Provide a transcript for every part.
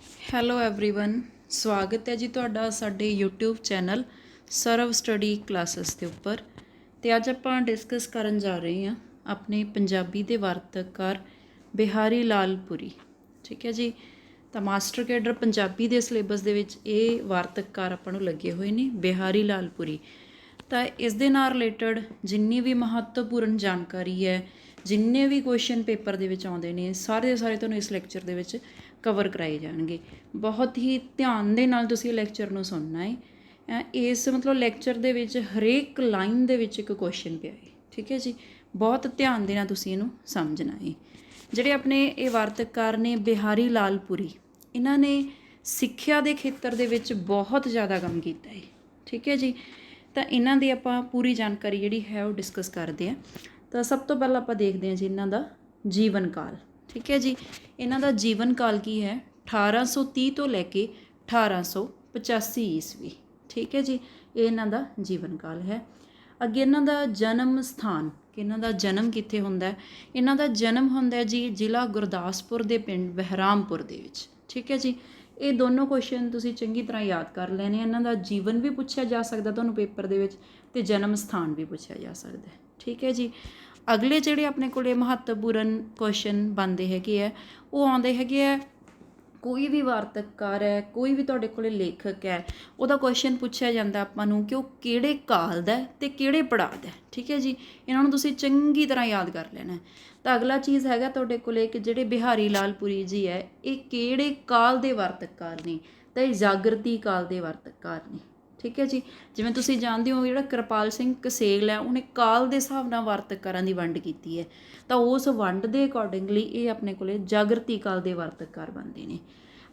Hello everyone, ਸਵਾਗਤ ਹੈ ਜੀ ਤੁਹਾਡਾ ਸਾਡੇ YouTube ਚੈਨਲ ਸਰਵ ਸਟੱਡੀ ਕਲਾਸਿਸ ਦੇ ਉੱਪਰ। ਤੇ ਅੱਜ ਆਪਾਂ ਡਿਸਕਸ ਕਰਨ ਜਾ ਰਹੇ ਹਾਂ ਆਪਣੇ ਪੰਜਾਬੀ ਦੇ ਵਾਰਤਕਕਾਰ ਬਿਹਾਰੀ ਲਾਲ ਪੁਰੀ। ਠੀਕ ਹੈ ਜੀ। ਤਾਂ ਮਾਸਟਰ ਕੈਡਰ ਪੰਜਾਬੀ ਦੇ ਸਿਲੇਬਸ ਦੇ ਵਿੱਚ ਇਹ ਵਾਰਤਕਕਾਰ ਆਪਾਂ ਨੂੰ ਲੱਗੇ ਹੋਏ ਨੇ, ਬਿਹਾਰੀ ਲਾਲ ਪੁਰੀ। ਤਾਂ ਇਸ ਦੇ ਨਾਲ ਰਿਲੇਟਡ ਜਿੰਨੀ ਵੀ ਮਹੱਤਵਪੂਰਨ ਜਾਣਕਾਰੀ ਹੈ, ਜਿੰਨੇ ਵੀ ਕੁਐਸਚਨ ਪੇਪਰ ਦੇ ਵਿੱਚ ਆਉਂਦੇ ਨੇ, ਸਾਰੇ ਦੇ ਸਾਰੇ ਤੁਹਾਨੂੰ ਇਸ ਲੈਕਚਰ ਦੇ ਵਿੱਚ ਕਵਰ ਕਰਾਏ ਜਾਣਗੇ। ਬਹੁਤ ਹੀ ਧਿਆਨ ਦੇ ਨਾਲ ਤੁਸੀਂ ਲੈਕਚਰ ਨੂੰ ਸੁਣਨਾ ਹੈ। ਇਸ ਮਤਲਬ ਲੈਕਚਰ ਦੇ ਵਿੱਚ ਹਰੇਕ ਲਾਈਨ ਦੇ ਵਿੱਚ ਇੱਕ ਕੁਐਸਚਨ ਪਿਆ ਹੈ। ਠੀਕ ਹੈ ਜੀ। ਬਹੁਤ ਧਿਆਨ ਦੇ ਨਾਲ ਤੁਸੀਂ ਇਹਨੂੰ ਸਮਝਣਾ ਹੈ। ਜਿਹੜੇ ਆਪਣੇ ਇਹ ਵਾਰਤਕਕਾਰ ਨੇ ਬਿਹਾਰੀ ਲਾਲ ਪੁਰੀ, ਇਹਨਾਂ ਨੇ ਸਿੱਖਿਆ ਦੇ ਖੇਤਰ ਦੇ ਵਿੱਚ ਬਹੁਤ ਜ਼ਿਆਦਾ ਕੰਮ ਕੀਤਾ ਹੈ। ਠੀਕ ਹੈ ਜੀ। ਤਾਂ ਇਹਨਾਂ ਦੀ ਆਪਾਂ ਪੂਰੀ ਜਾਣਕਾਰੀ ਜਿਹੜੀ ਹੈ ਉਹ ਡਿਸਕਸ ਕਰਦੇ ਹਾਂ। ਤਾਂ ਸਭ ਤੋਂ ਪਹਿਲਾਂ ਆਪਾਂ ਦੇਖਦੇ ਹਾਂ ਜੀ ਇਹਨਾਂ ਦਾ ਜੀਵਨ ਕਾਲ। ਠੀਕ ਹੈ ਜੀ। ਇਹਨਾਂ ਦਾ ਜੀਵਨ ਕਾਲ ਕੀ ਹੈ? 1830 ਤੋਂ ਲੈ ਕੇ 1885 ਈਸਵੀ। ਠੀਕ ਹੈ ਜੀ। ਇਹ ਇਹਨਾਂ ਦਾ ਜੀਵਨ ਕਾਲ ਹੈ। ਅੱਗੇ ਇਹਨਾਂ ਦਾ ਜਨਮ ਸਥਾਨ, ਕਿ ਇਹਨਾਂ ਦਾ ਜਨਮ ਕਿੱਥੇ ਹੁੰਦਾ ਹੈ? ਇਹਨਾਂ ਦਾ ਜਨਮ ਹੁੰਦਾ ਜੀ ਜ਼ਿਲ੍ਹਾ ਗੁਰਦਾਸਪੁਰ ਦੇ ਪਿੰਡ ਬਹਿਰਾਮਪੁਰ ਦੇ ਵਿੱਚ। ਠੀਕ ਹੈ ਜੀ। ਇਹ ਦੋਨੋਂ ਕੁਐਸਚਨ ਤੁਸੀਂ ਚੰਗੀ ਤਰ੍ਹਾਂ ਯਾਦ ਕਰ ਲੈਣੇ। ਇਹਨਾਂ ਦਾ ਜੀਵਨ ਵੀ ਪੁੱਛਿਆ ਜਾ ਸਕਦਾ ਤੁਹਾਨੂੰ ਪੇਪਰ ਦੇ ਵਿੱਚ, ਅਤੇ ਜਨਮ ਸਥਾਨ ਵੀ ਪੁੱਛਿਆ ਜਾ ਸਕਦਾ। ਠੀਕ ਹੈ ਜੀ। ਅਗਲੇ ਜਿਹੜੇ ਆਪਣੇ ਕੋਲੇ ਮਹੱਤਵਪੂਰਨ ਕੁਐਸਚਨ ਬਣਦੇ ਹੈਗੇ ਆ, ਉਹ ਆਉਂਦੇ ਹੈਗੇ ਆ, ਕੋਈ ਵੀ ਵਾਰਤਕਕਾਰ ਹੈ, ਕੋਈ ਵੀ ਤੁਹਾਡੇ ਕੋਲੇ ਲੇਖਕ ਹੈ, ਉਹਦਾ ਕੁਐਸਚਨ ਪੁੱਛਿਆ ਜਾਂਦਾ ਆਪਾਂ ਨੂੰ ਕਿ ਉਹ ਕਿਹੜੇ ਕਾਲ ਦਾ ਅਤੇ ਕਿਹੜੇ ਪੜਾਅ ਦਾ। ਠੀਕ ਹੈ ਜੀ। ਇਹਨਾਂ ਨੂੰ ਤੁਸੀਂ ਚੰਗੀ ਤਰ੍ਹਾਂ ਯਾਦ ਕਰ ਲੈਣਾ। ਤਾਂ ਅਗਲਾ ਚੀਜ਼ ਹੈਗਾ ਤੁਹਾਡੇ ਕੋਲੇ ਕਿ ਜਿਹੜੇ ਬਿਹਾਰੀ ਲਾਲ ਪੁਰੀ ਜੀ ਹੈ, ਇਹ ਕਿਹੜੇ ਕਾਲ ਦੇ ਵਾਰਤਕਕਾਰ ਨੇ? ਤਾਂ ਇਹ ਜਾਗਰਤੀ ਕਾਲ ਦੇ ਵਾਰਤਕਕਾਰ ਨੇ। ਠੀਕ ਹੈ ਜੀ। ਜਿਵੇਂ ਤੁਸੀਂ ਜਾਣਦੇ ਹੋ, ਜਿਹੜਾ ਕਿਰਪਾਲ ਸਿੰਘ ਕਸੇਲ ਹੈ, ਉਹਨੇ ਕਾਲ ਦੇ ਹਿਸਾਬ ਨਾਲ ਵਾਰਤਕਕਾਰਾਂ ਦੀ ਵੰਡ ਕੀਤੀ ਹੈ। ਤਾਂ ਉਸ ਵੰਡ ਦੇ ਅਕੋਰਡਿੰਗਲੀ ਇਹ ਆਪਣੇ ਕੋਲੇ ਜਾਗਰਤੀ ਕਾਲ ਦੇ ਵਾਰਤਕਕਾਰ ਬਣਦੇ ਨੇ।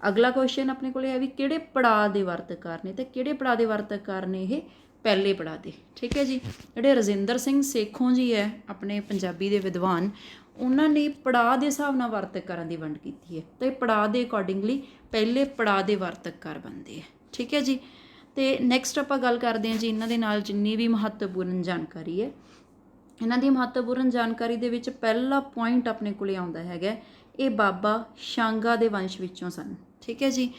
ਅਗਲਾ ਕੁਐਸਚਨ ਆਪਣੇ ਕੋਲੇ ਹੈ ਵੀ ਕਿਹੜੇ ਪੜਾਅ ਦੇ ਵਾਰਤਕਕਾਰ ਨੇ? ਤੇ ਕਿਹੜੇ ਪੜਾਅ ਦੇ ਵਾਰਤਕਕਾਰ ਨੇ? ਇਹ ਪਹਿਲੇ ਪੜਾਅ ਦੇ। ਠੀਕ ਹੈ ਜੀ। ਜਿਹੜੇ ਰਜਿੰਦਰ ਸਿੰਘ ਸੇਖੋਂ ਜੀ ਹੈ ਆਪਣੇ ਪੰਜਾਬੀ ਦੇ ਵਿਦਵਾਨ, ਉਹਨਾਂ ਨੇ ਪੜਾਅ ਦੇ ਹਿਸਾਬ ਨਾਲ ਵਾਰਤਕਕਾਰਾਂ ਦੀ ਵੰਡ ਕੀਤੀ ਹੈ। ਤਾਂ ਇਹ ਪੜਾਅ ਦੇ ਅਕੋਰਡਿੰਗਲੀ ਪਹਿਲੇ ਪੜਾਅ ਦੇ ਵਾਰਤਕਕਾਰ ਬਣਦੇ ਹੈ। ਠੀਕ ਹੈ ਜੀ। ਅਤੇ ਨੈਕਸਟ ਆਪਾਂ ਗੱਲ ਕਰਦੇ ਹਾਂ ਜੀ ਇਹਨਾਂ ਦੇ ਨਾਲ ਜਿੰਨੀ ਵੀ ਮਹੱਤਵਪੂਰਨ ਜਾਣਕਾਰੀ ਹੈ। ਇਹਨਾਂ ਦੀ ਮਹੱਤਵਪੂਰਨ ਜਾਣਕਾਰੀ ਦੇ ਵਿੱਚ ਪਹਿਲਾ ਪੁਆਇੰਟ ਆਪਣੇ ਕੋਲੇ ਆਉਂਦਾ ਹੈਗਾ, ਇਹ ਬਾਬਾ ਸ਼ਾਂਗਾ ਦੇ ਵੰਸ਼ ਵਿੱਚੋਂ ਸਨ। ਠੀਕ ਹੈ ਜੀ।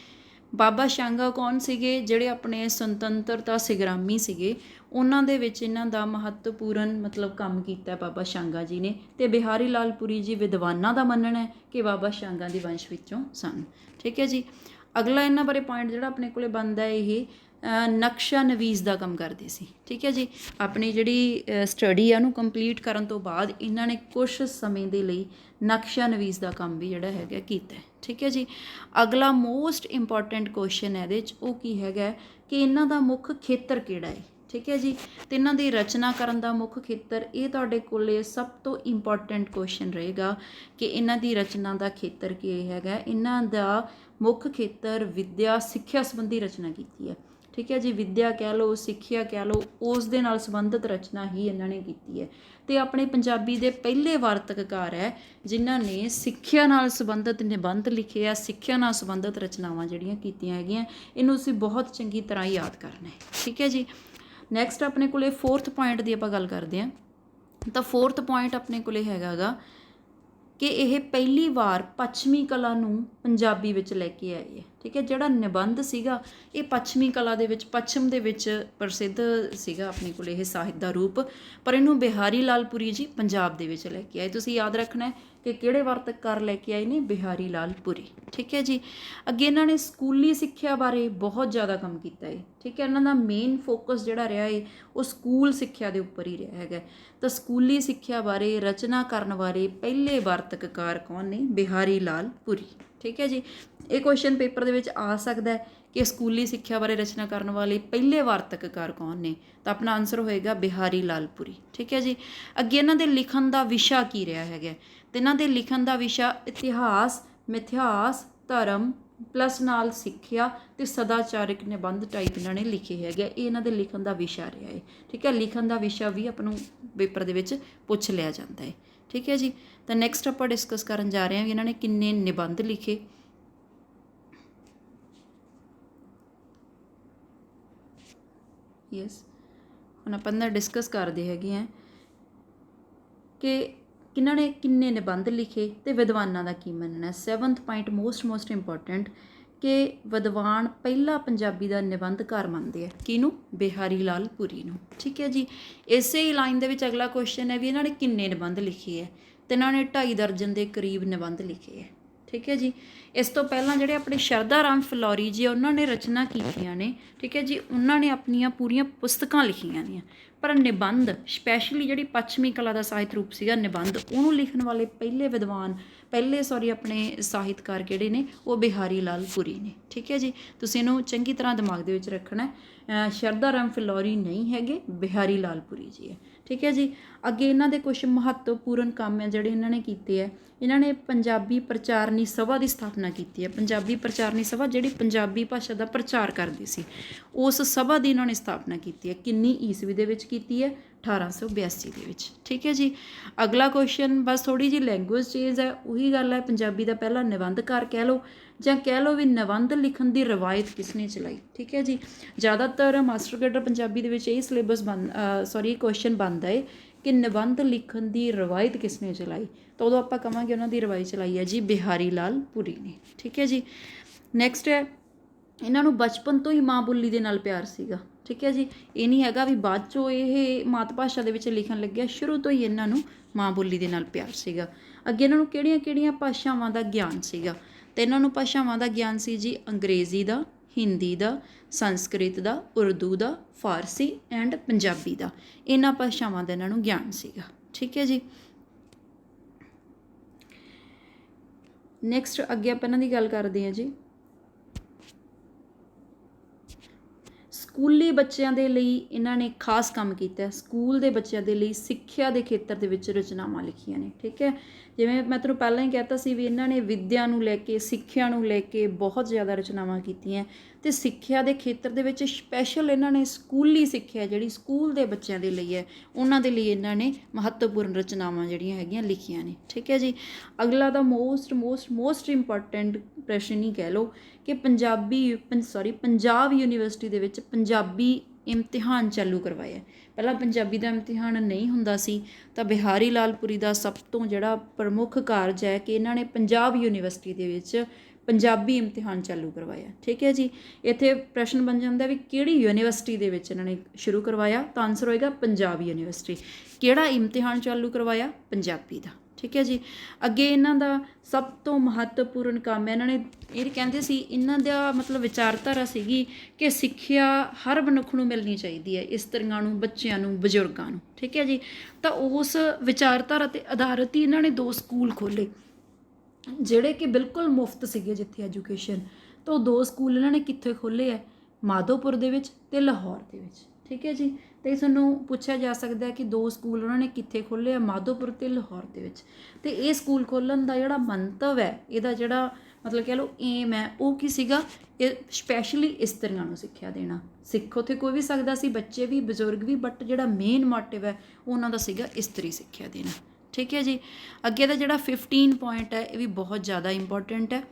ਬਾਬਾ ਸ਼ਾਂਗਾ ਕੌਣ ਸੀਗੇ? ਜਿਹੜੇ ਆਪਣੇ ਸੁਤੰਤਰਤਾ ਸੰਗਰਾਮੀ ਸੀਗੇ, ਉਹਨਾਂ ਦੇ ਵਿੱਚ ਇਹਨਾਂ ਦਾ ਮਹੱਤਵਪੂਰਨ ਮਤਲਬ ਕੰਮ ਕੀਤਾ ਬਾਬਾ ਸ਼ਾਂਗਾ ਜੀ ਨੇ। ਅਤੇ ਬਿਹਾਰੀ ਲਾਲ ਪੁਰੀ ਜੀ ਵਿਦਵਾਨਾਂ ਦਾ ਮੰਨਣਾ ਹੈ ਕਿ ਬਾਬਾ ਸ਼ਾਂਗਾ ਦੇ ਵੰਸ਼ ਵਿੱਚੋਂ ਸਨ। ਠੀਕ ਹੈ ਜੀ। ਅਗਲਾ ਇਹਨਾਂ ਬਾਰੇ ਪੁਆਇੰਟ ਜਿਹੜਾ ਆਪਣੇ ਕੋਲੇ ਬਣਦਾ, ਇਹ ਨਕਸ਼ਾ ਨਵੀਸ ਦਾ ਕੰਮ ਕਰਦੇ ਸੀ। ਠੀਕ ਹੈ ਜੀ। ਆਪਣੀ ਜਿਹੜੀ ਸਟੱਡੀ ਆ ਉਹਨੂੰ ਕੰਪਲੀਟ ਕਰਨ ਤੋਂ ਬਾਅਦ ਇਹਨਾਂ ਨੇ ਕੁਛ ਸਮੇਂ ਦੇ ਲਈ ਨਕਸ਼ਾ ਨਵੀਸ ਦਾ ਕੰਮ ਵੀ ਜਿਹੜਾ ਹੈਗਾ ਕੀਤਾ। ਠੀਕ ਹੈ ਜੀ। ਅਗਲਾ ਮੋਸਟ ਇੰਪੋਰਟੈਂਟ ਕੁਐਸਚਨ ਇਹਦੇ 'ਚ ਉਹ ਕੀ ਹੈਗਾ ਕਿ ਇਹਨਾਂ ਦਾ ਮੁੱਖ ਖੇਤਰ ਕਿਹੜਾ ਹੈ? ਠੀਕ ਹੈ ਜੀ। ਅਤੇ ਇਹਨਾਂ ਦੀ ਰਚਨਾ ਕਰਨ ਦਾ ਮੁੱਖ ਖੇਤਰ, ਇਹ ਤੁਹਾਡੇ ਕੋਲੇ ਸਭ ਤੋਂ ਇੰਪੋਰਟੈਂਟ ਕੁਐਸਚਨ ਰਹੇਗਾ ਕਿ ਇਹਨਾਂ ਦੀ ਰਚਨਾ ਦਾ ਖੇਤਰ ਕੀ ਹੈਗਾ। ਇਹਨਾਂ ਦਾ ਮੁੱਖ ਖੇਤਰ ਵਿੱਦਿਆ ਸਿੱਖਿਆ ਸੰਬੰਧੀ ਰਚਨਾ ਕੀਤੀ ਹੈ। ਠੀਕ ਹੈ ਜੀ। ਵਿੱਦਿਆ ਕਹਿ ਲਓ, ਸਿੱਖਿਆ ਕਹਿ ਲਓ, ਉਸ ਦੇ ਨਾਲ ਸੰਬੰਧਿਤ ਰਚਨਾ ਹੀ ਇਹਨਾਂ ਨੇ ਕੀਤੀ ਹੈ। ਅਤੇ ਆਪਣੇ ਪੰਜਾਬੀ ਦੇ ਪਹਿਲੇ ਵਾਰਤਕਕਾਰ ਹੈ ਜਿਨ੍ਹਾਂ ਨੇ ਸਿੱਖਿਆ ਨਾਲ ਸੰਬੰਧਿਤ ਨਿਬੰਧ ਲਿਖੇ ਆ, ਸਿੱਖਿਆ ਨਾਲ ਸੰਬੰਧਿਤ ਰਚਨਾਵਾਂ ਜਿਹੜੀਆਂ ਕੀਤੀਆਂ ਹੈਗੀਆਂ। ਇਹਨੂੰ ਅਸੀਂ ਬਹੁਤ ਚੰਗੀ ਤਰ੍ਹਾਂ ਯਾਦ ਕਰਨਾ ਹੈ। ਠੀਕ ਹੈ ਜੀ। ਨੈਕਸਟ ਆਪਣੇ ਕੋਲੇ ਫੋਰਥ ਪੁਆਇੰਟ ਦੀ ਆਪਾਂ ਗੱਲ ਕਰਦੇ ਹਾਂ। ਤਾਂ ਫੋਰਥ ਪੁਆਇੰਟ ਆਪਣੇ ਕੋਲੇ ਹੈਗਾ ਗਾ ਕਿ ਇਹ ਪਹਿਲੀ ਵਾਰ ਪੱਛਮੀ ਕਲਾ ਨੂੰ ਪੰਜਾਬੀ ਵਿੱਚ ਲੈ ਕੇ ਆਏ ਹੈ। ਠੀਕ ਹੈ। ਜਿਹੜਾ ਨਿਬੰਧ ਸੀਗਾ ਇਹ ਪੱਛਮੀ ਕਲਾ ਦੇ ਵਿੱਚ, ਪੱਛਮ ਦੇ ਵਿੱਚ ਪ੍ਰਸਿੱਧ ਸੀਗਾ ਆਪਣੇ ਕੋਲ ਇਹ ਸਾਹਿਤ ਦਾ ਰੂਪ, ਪਰ ਇਹਨੂੰ ਬਿਹਾਰੀ ਲਾਲ ਪੁਰੀ ਜੀ ਪੰਜਾਬ ਦੇ ਵਿੱਚ ਲੈ ਕੇ ਆਏ। ਤੁਸੀਂ ਯਾਦ ਰੱਖਣਾ ਹੈ ਕਿ ਕਿਹੜੇ ਵਾਰਤਕਕਾਰ ਲੈ ਕੇ ਆਏ ਨੇ? ਬਿਹਾਰੀ ਲਾਲ ਪੁਰੀ। ਠੀਕ ਹੈ ਜੀ। ਅੱਗੇ ਇਹਨਾਂ ਨੇ ਸਕੂਲੀ ਸਿੱਖਿਆ ਬਾਰੇ ਬਹੁਤ ਜ਼ਿਆਦਾ ਕੰਮ ਕੀਤਾ ਹੈ। ਠੀਕ ਹੈ। ਇਹਨਾਂ ਦਾ ਮੇਨ ਫੋਕਸ ਜਿਹੜਾ ਰਿਹਾ ਹੈ ਉਹ ਸਕੂਲ ਸਿੱਖਿਆ ਦੇ ਉੱਪਰ ਹੀ ਰਿਹਾ ਹੈਗਾ। ਤਾਂ ਸਕੂਲੀ ਸਿੱਖਿਆ ਬਾਰੇ ਰਚਨਾ ਕਰਨ ਵਾਲੇ ਪਹਿਲੇ ਵਾਰਤਕਕਾਰ ਕੌਣ ਨੇ? ਬਿਹਾਰੀ ਲਾਲ ਪੁਰੀ। ਠੀਕ ਹੈ ਜੀ। ਇਹ ਕੁਐਸਚਨ ਪੇਪਰ ਦੇ ਵਿੱਚ ਆ ਸਕਦਾ ਕਿ ਸਕੂਲੀ ਸਿੱਖਿਆ ਬਾਰੇ ਰਚਨਾ ਕਰਨ ਵਾਲੇ ਪਹਿਲੇ ਵਾਰਤਕਕਾਰ ਕੌਣ ਨੇ? ਤਾਂ ਆਪਣਾ ਆਨਸਰ ਹੋਏਗਾ ਬਿਹਾਰੀ ਲਾਲ ਪੁਰੀ। ਠੀਕ ਹੈ ਜੀ। ਅੱਗੇ ਇਹਨਾਂ ਦੇ ਲਿਖਣ ਦਾ ਵਿਸ਼ਾ ਕੀ ਰਿਹਾ ਹੈਗਾ? ਅਤੇ ਇਹਨਾਂ ਦੇ ਲਿਖਣ ਦਾ ਵਿਸ਼ਾ ਇਤਿਹਾਸ, ਮਿਥਿਹਾਸ, ਧਰਮ ਪਲੱਸ ਨਾਲ ਸਿੱਖਿਆ ਅਤੇ ਸਦਾਚਾਰਕ ਨਿਬੰਧ ਟਾਈਪ ਇਹਨਾਂ ਨੇ ਲਿਖੇ ਹੈਗੇ। ਇਹ ਇਹਨਾਂ ਦੇ ਲਿਖਣ ਦਾ ਵਿਸ਼ਾ ਰਿਹਾ ਹੈ। ਠੀਕ ਹੈ। ਲਿਖਣ ਦਾ ਵਿਸ਼ਾ ਵੀ ਆਪਾਂ ਨੂੰ ਪੇਪਰ ਦੇ ਵਿੱਚ ਪੁੱਛ ਲਿਆ ਜਾਂਦਾ ਹੈ। ਠੀਕ ਹੈ ਜੀ। ਤਾਂ ਨੈਕਸਟ ਆਪਾਂ ਡਿਸਕਸ ਕਰਨ ਜਾ ਰਹੇ ਹਾਂ ਵੀ ਇਹਨਾਂ ਨੇ ਕਿੰਨੇ ਨਿਬੰਧ ਲਿਖੇ। ਯੈਸ। ਹੁਣ ਆਪਾਂ ਇਹਨਾਂ ਡਿਸਕਸ ਕਰਦੇ ਹੈਗੇ ਹਾਂ ਕਿ ਕਿਹਨਾਂ ਨੇ ਕਿੰਨੇ ਨਿਬੰਧ ਲਿਖੇ ਅਤੇ ਵਿਦਵਾਨਾਂ ਦਾ ਕੀ ਮੰਨਣਾ ਹੈ। 7th ਪੁਆਇੰਟ ਮੋਸਟ ਇੰਪੋਰਟੈਂਟ ਕਿ ਵਿਦਵਾਨ ਪਹਿਲਾ ਪੰਜਾਬੀ ਦਾ ਨਿਬੰਧਕਾਰ ਮੰਨਦੇ ਆ ਕਿਹਨੂੰ? ਬਿਹਾਰੀ ਲਾਲ ਪੁਰੀ ਨੂੰ। ਠੀਕ ਹੈ ਜੀ। ਇਸੇ ਹੀ ਲਾਈਨ ਦੇ ਵਿੱਚ ਅਗਲਾ ਕੁਐਸਚਨ ਹੈ ਵੀ ਇਹਨਾਂ ਨੇ ਕਿੰਨੇ ਨਿਬੰਧ ਲਿਖੇ ਹੈ? ਤੇ ਇਹਨਾਂ ਨੇ 2.5 ਦਰਜਨ ਦੇ ਕਰੀਬ ਨਿਬੰਧ ਲਿਖੇ ਹੈ। ਠੀਕ ਹੈ ਜੀ। ਇਸ ਤੋਂ ਪਹਿਲਾਂ ਜਿਹੜੇ ਆਪਣੇ ਸ਼ਰਧਾ ਰਾਮ ਫਿਲੌਰੀ ਜੀ ਉਹਨਾਂ ਨੇ ਰਚਨਾ ਕੀਤੀਆਂ ਨੇ। ਠੀਕ ਹੈ ਜੀ। ਉਹਨਾਂ ਨੇ ਆਪਣੀਆਂ ਪੂਰੀਆਂ ਪੁਸਤਕਾਂ ਲਿਖੀਆਂ ਨੇ, ਪਰ ਨਿਬੰਧ ਸਪੈਸ਼ਲੀ ਜਿਹੜੀ ਪੱਛਮੀ ਕਲਾ ਦਾ ਸਾਹਿਤ ਰੂਪ ਸੀਗਾ ਨਿਬੰਧ, ਉਹਨੂੰ ਲਿਖਣ ਵਾਲੇ ਪਹਿਲੇ ਆਪਣੇ ਸਾਹਿਤਕਾਰ ਕਿਹੜੇ ਨੇ? ਉਹ ਬਿਹਾਰੀ ਲਾਲ ਪੁਰੀ ਨੇ। ਠੀਕ ਹੈ ਜੀ। ਤੁਸੀਂ ਇਹਨੂੰ ਚੰਗੀ ਤਰ੍ਹਾਂ ਦਿਮਾਗ ਦੇ ਵਿੱਚ ਰੱਖਣਾ। ਸ਼ਰਧਾ ਰਾਮ ਫਿਲੌਰੀ ਨਹੀਂ ਹੈਗੇ, ਬਿਹਾਰੀ ਲਾਲ ਪੁਰੀ ਜੀ ਹੈ। ਠੀਕ ਹੈ ਜੀ। ਅੱਗੇ ਇਹਨਾਂ ਦੇ ਕੁਝ ਮਹੱਤਵਪੂਰਨ ਕੰਮ ਹੈ ਜਿਹੜੇ ਇਹਨਾਂ ਨੇ ਕੀਤੇ ਹੈ। ਇਹਨਾਂ ਨੇ ਪੰਜਾਬੀ ਪ੍ਰਚਾਰਨੀ ਸਭਾ ਦੀ ਸਥਾਪਨਾ ਕੀਤੀ ਹੈ। ਪੰਜਾਬੀ ਪ੍ਰਚਾਰਨੀ ਸਭਾ ਜਿਹੜੀ ਪੰਜਾਬੀ ਭਾਸ਼ਾ ਦਾ ਪ੍ਰਚਾਰ ਕਰਦੀ ਸੀ, ਉਸ ਸਭਾ ਦੀ ਇਹਨਾਂ ਨੇ ਸਥਾਪਨਾ ਕੀਤੀ ਹੈ। ਕਿੰਨੀ ਈਸਵੀ ਦੇ ਵਿੱਚ ਕੀਤੀ ਹੈ? 1882 ਦੇ ਵਿੱਚ। ਠੀਕ ਹੈ ਜੀ। ਅਗਲਾ ਕੁਐਸਚਨ ਬਸ ਥੋੜ੍ਹੀ ਜਿਹੀ ਲੈਂਗੁਏਜ ਚੇਂਜ ਹੈ, ਉਹੀ ਗੱਲ ਹੈ ਪੰਜਾਬੀ ਦਾ ਪਹਿਲਾ ਨਿਬੰਧਕਾਰ ਕਹਿ ਲਓ, ਜਾਂ ਕਹਿ ਲਓ ਵੀ ਨਿਬੰਧ ਲਿਖਣ ਦੀ ਰਵਾਇਤ ਕਿਸ ਨੇ ਚਲਾਈ। ਠੀਕ ਹੈ ਜੀ। ਜ਼ਿਆਦਾਤਰ ਮਾਸਟਰ ਕੈਡਰ ਪੰਜਾਬੀ ਦੇ ਵਿੱਚ ਇਹ ਸਿਲੇਬਸ ਕੁਐਸਚਨ ਬਣਦਾ ਹੈ ਕਿ ਨਿਬੰਧ ਲਿਖਣ ਦੀ ਰਵਾਇਤ ਕਿਸ ਨੇ ਚਲਾਈ, ਤਾਂ ਉਦੋਂ ਆਪਾਂ ਕਹਾਂਗੇ ਉਹਨਾਂ ਦੀ ਰਵਾਇਤ ਚਲਾਈ ਹੈ ਜੀ ਬਿਹਾਰੀ ਲਾਲ ਪੁਰੀ ਨੇ। ਠੀਕ ਹੈ ਜੀ। ਨੈਕਸਟ ਹੈ, ਇਹਨਾਂ ਨੂੰ ਬਚਪਨ ਤੋਂ ਹੀ ਮਾਂ ਬੋਲੀ ਦੇ ਨਾਲ ਪਿਆਰ ਸੀਗਾ। ਠੀਕ ਹੈ ਜੀ। ਇਹ ਨਹੀਂ ਹੈਗਾ ਵੀ ਬਾਅਦ 'ਚੋਂ ਇਹ ਮਾਤ ਭਾਸ਼ਾ ਦੇ ਵਿੱਚ ਲਿਖਣ ਲੱਗਿਆ, ਸ਼ੁਰੂ ਤੋਂ ਹੀ ਇਹਨਾਂ ਨੂੰ ਮਾਂ ਬੋਲੀ ਦੇ ਨਾਲ ਪਿਆਰ ਸੀਗਾ। ਅੱਗੇ ਇਹਨਾਂ ਨੂੰ ਕਿਹੜੀਆਂ ਭਾਸ਼ਾਵਾਂ ਦਾ ਗਿਆਨ ਸੀਗਾ? ਤੇ ਇਹਨਾਂ ਨੂੰ ਭਾਸ਼ਾਵਾਂ ਦਾ ਗਿਆਨ ਸੀ ਜੀ ਅੰਗਰੇਜ਼ੀ ਦਾ, ਹਿੰਦੀ ਦਾ, ਸੰਸਕ੍ਰਿਤ ਦਾ, ਉਰਦੂ ਦਾ, ਫਾਰਸੀ ਐਂਡ ਪੰਜਾਬੀ ਦਾ। ਇਹਨਾਂ ਭਾਸ਼ਾਵਾਂ ਦਾ ਇਹਨਾਂ ਨੂੰ ਗਿਆਨ ਸੀਗਾ। ਠੀਕ ਹੈ ਜੀ। ਨੈਕਸਟ ਅੱਗੇ ਆਪਾਂ ਇਹਨਾਂ ਦੀ ਗੱਲ ਕਰਦੇ ਹਾਂ ਜੀ। ਸਕੂਲੀ ਬੱਚਿਆਂ ਦੇ ਲਈ ਇਹਨਾਂ ਨੇ ਖਾਸ ਕੰਮ ਕੀਤਾ। ਸਕੂਲ ਦੇ ਬੱਚਿਆਂ ਦੇ ਲਈ ਸਿੱਖਿਆ ਦੇ ਖੇਤਰ ਦੇ ਵਿੱਚ ਰਚਨਾਵਾਂ ਲਿਖੀਆਂ ਨੇ। ਠੀਕ ਹੈ। ਜਿਵੇਂ ਮੈਂ ਤੁਹਾਨੂੰ ਪਹਿਲਾਂ ਹੀ ਕਹਿਤਾ ਸੀ ਵੀ ਇਹਨਾਂ ਨੇ ਵਿੱਦਿਆ ਨੂੰ ਲੈ ਕੇ, ਸਿੱਖਿਆ ਨੂੰ ਲੈ ਕੇ ਬਹੁਤ ਜ਼ਿਆਦਾ ਰਚਨਾਵਾਂ ਕੀਤੀਆਂ, ਅਤੇ ਸਿੱਖਿਆ ਦੇ ਖੇਤਰ ਦੇ ਵਿੱਚ ਸਪੈਸ਼ਲ ਇਹਨਾਂ ਨੇ ਸਕੂਲੀ ਸਿੱਖਿਆ ਜਿਹੜੀ ਸਕੂਲ ਦੇ ਬੱਚਿਆਂ ਦੇ ਲਈ ਹੈ, ਉਹਨਾਂ ਦੇ ਲਈ ਇਹਨਾਂ ਨੇ ਮਹੱਤਵਪੂਰਨ ਰਚਨਾਵਾਂ ਜਿਹੜੀਆਂ ਹੈਗੀਆਂ ਲਿਖੀਆਂ ਨੇ। ਠੀਕ ਹੈ ਜੀ। ਅਗਲਾ ਦਾ ਮੋਸਟ ਇੰਪੋਰਟੈਂਟ ਪ੍ਰਸ਼ਨ ਹੀ ਕਹਿ ਲਓ ਕਿ ਪੰਜਾਬ ਯੂਨੀਵਰਸਿਟੀ ਦੇ ਵਿੱਚ ਪੰਜਾਬੀ ਇਮਤਿਹਾਨ ਚਾਲੂ ਕਰਵਾਇਆ। ਪਹਿਲਾਂ ਪੰਜਾਬੀ ਦਾ ਇਮਤਿਹਾਨ ਨਹੀਂ ਹੁੰਦਾ ਸੀ, ਤਾਂ ਬਿਹਾਰੀ ਲਾਲ ਪੁਰੀ ਦਾ ਸਭ ਤੋਂ ਜਿਹੜਾ ਪ੍ਰਮੁੱਖ ਕਾਰਜ ਹੈ ਕਿ ਇਹਨਾਂ ਨੇ ਪੰਜਾਬ ਯੂਨੀਵਰਸਿਟੀ ਦੇ ਵਿੱਚ ਪੰਜਾਬੀ ਇਮਤਿਹਾਨ ਚਾਲੂ ਕਰਵਾਇਆ। ਠੀਕ ਹੈ ਜੀ। ਇੱਥੇ ਪ੍ਰਸ਼ਨ ਬਣ ਜਾਂਦਾ ਵੀ ਕਿਹੜੀ ਯੂਨੀਵਰਸਿਟੀ ਦੇ ਵਿੱਚ ਇਹਨਾਂ ਨੇ ਸ਼ੁਰੂ ਕਰਵਾਇਆ, ਤਾਂ ਆਨਸਰ ਹੋਏਗਾ ਪੰਜਾਬ ਯੂਨੀਵਰਸਿਟੀ। ਕਿਹੜਾ ਇਮਤਿਹਾਨ ਚਾਲੂ ਕਰਵਾਇਆ? ਪੰਜਾਬੀ ਦਾ। ਠੀਕ ਹੈ ਜੀ। ਅੱਗੇ ਇਹਨਾਂ ਦਾ ਸਭ ਤੋਂ ਮਹੱਤਵਪੂਰਨ ਕੰਮ ਹੈ, ਇਹਨਾਂ ਨੇ ਇਹ ਕਹਿੰਦੇ ਸੀ, ਇਹਨਾਂ ਦਾ ਵਿਚਾਰਧਾਰਾ ਸੀਗੀ ਕਿ ਸਿੱਖਿਆ ਹਰ ਮਨੁੱਖ ਨੂੰ ਮਿਲਣੀ ਚਾਹੀਦੀ ਹੈ, ਇਸਤਰੀਆਂ ਨੂੰ, ਬੱਚਿਆਂ ਨੂੰ, ਬਜ਼ੁਰਗਾਂ ਨੂੰ। ਠੀਕ ਹੈ ਜੀ। ਤਾਂ ਉਸ ਵਿਚਾਰਧਾਰਾ 'ਤੇ ਆਧਾਰਿਤ ਹੀ ਇਹਨਾਂ ਨੇ 2 ਸਕੂਲ ਖੋਲ੍ਹੇ ਜਿਹੜੇ ਕਿ ਬਿਲਕੁਲ ਮੁਫਤ ਸੀਗੇ ਜਿੱਥੇ ਐਜੂਕੇਸ਼ਨ। ਤਾਂ ਉਹ 2 ਸਕੂਲ ਇਹਨਾਂ ਨੇ ਕਿੱਥੇ ਖੋਲ੍ਹੇ ਹੈ? ਮਾਧੋਪੁਰ ਦੇ ਵਿੱਚ ਅਤੇ ਲਾਹੌਰ ਦੇ ਵਿੱਚ। ਠੀਕ ਹੈ ਜੀ। ਅਤੇ ਤੁਹਾਨੂੰ ਪੁੱਛਿਆ ਜਾ ਸਕਦਾ ਹੈ ਕਿ 2 ਸਕੂਲ ਉਹਨਾਂ ਨੇ ਕਿੱਥੇ ਖੋਲ੍ਹੇ ਆ? ਮਾਧੋਪੁਰ ਅਤੇ ਲਾਹੌਰ ਦੇ ਵਿੱਚ। ਅਤੇ ਇਹ ਸਕੂਲ ਖੋਲ੍ਹਣ ਦਾ ਜਿਹੜਾ ਮੰਤਵ ਹੈ, ਇਹਦਾ ਜਿਹੜਾ ਕਹਿ ਲਓ ਏਮ ਹੈ, ਉਹ ਕੀ ਸੀਗਾ? ਇਹ ਸਪੈਸ਼ਲੀ ਇਸਤਰੀਆਂ ਨੂੰ ਸਿੱਖਿਆ ਦੇਣਾ। ਸਿੱਖ ਉੱਥੇ ਕੋਈ ਵੀ ਸਕਦਾ ਸੀ, ਬੱਚੇ ਵੀ, ਬਜ਼ੁਰਗ ਵੀ, ਬਟ ਜਿਹੜਾ ਮੇਨ ਮੋਟਿਵ ਹੈ ਉਹਨਾਂ ਦਾ ਸੀਗਾ ਇਸਤਰੀ ਸਿੱਖਿਆ ਦੇਣਾ। ਠੀਕ ਹੈ ਜੀ। ਅੱਗੇ ਦਾ ਜਿਹੜਾ 15 ਪੁਆਇੰਟ ਹੈ ਇਹ ਵੀ ਬਹੁਤ ਜ਼ਿਆਦਾ ਇੰਪੋਰਟੈਂਟ ਹੈ।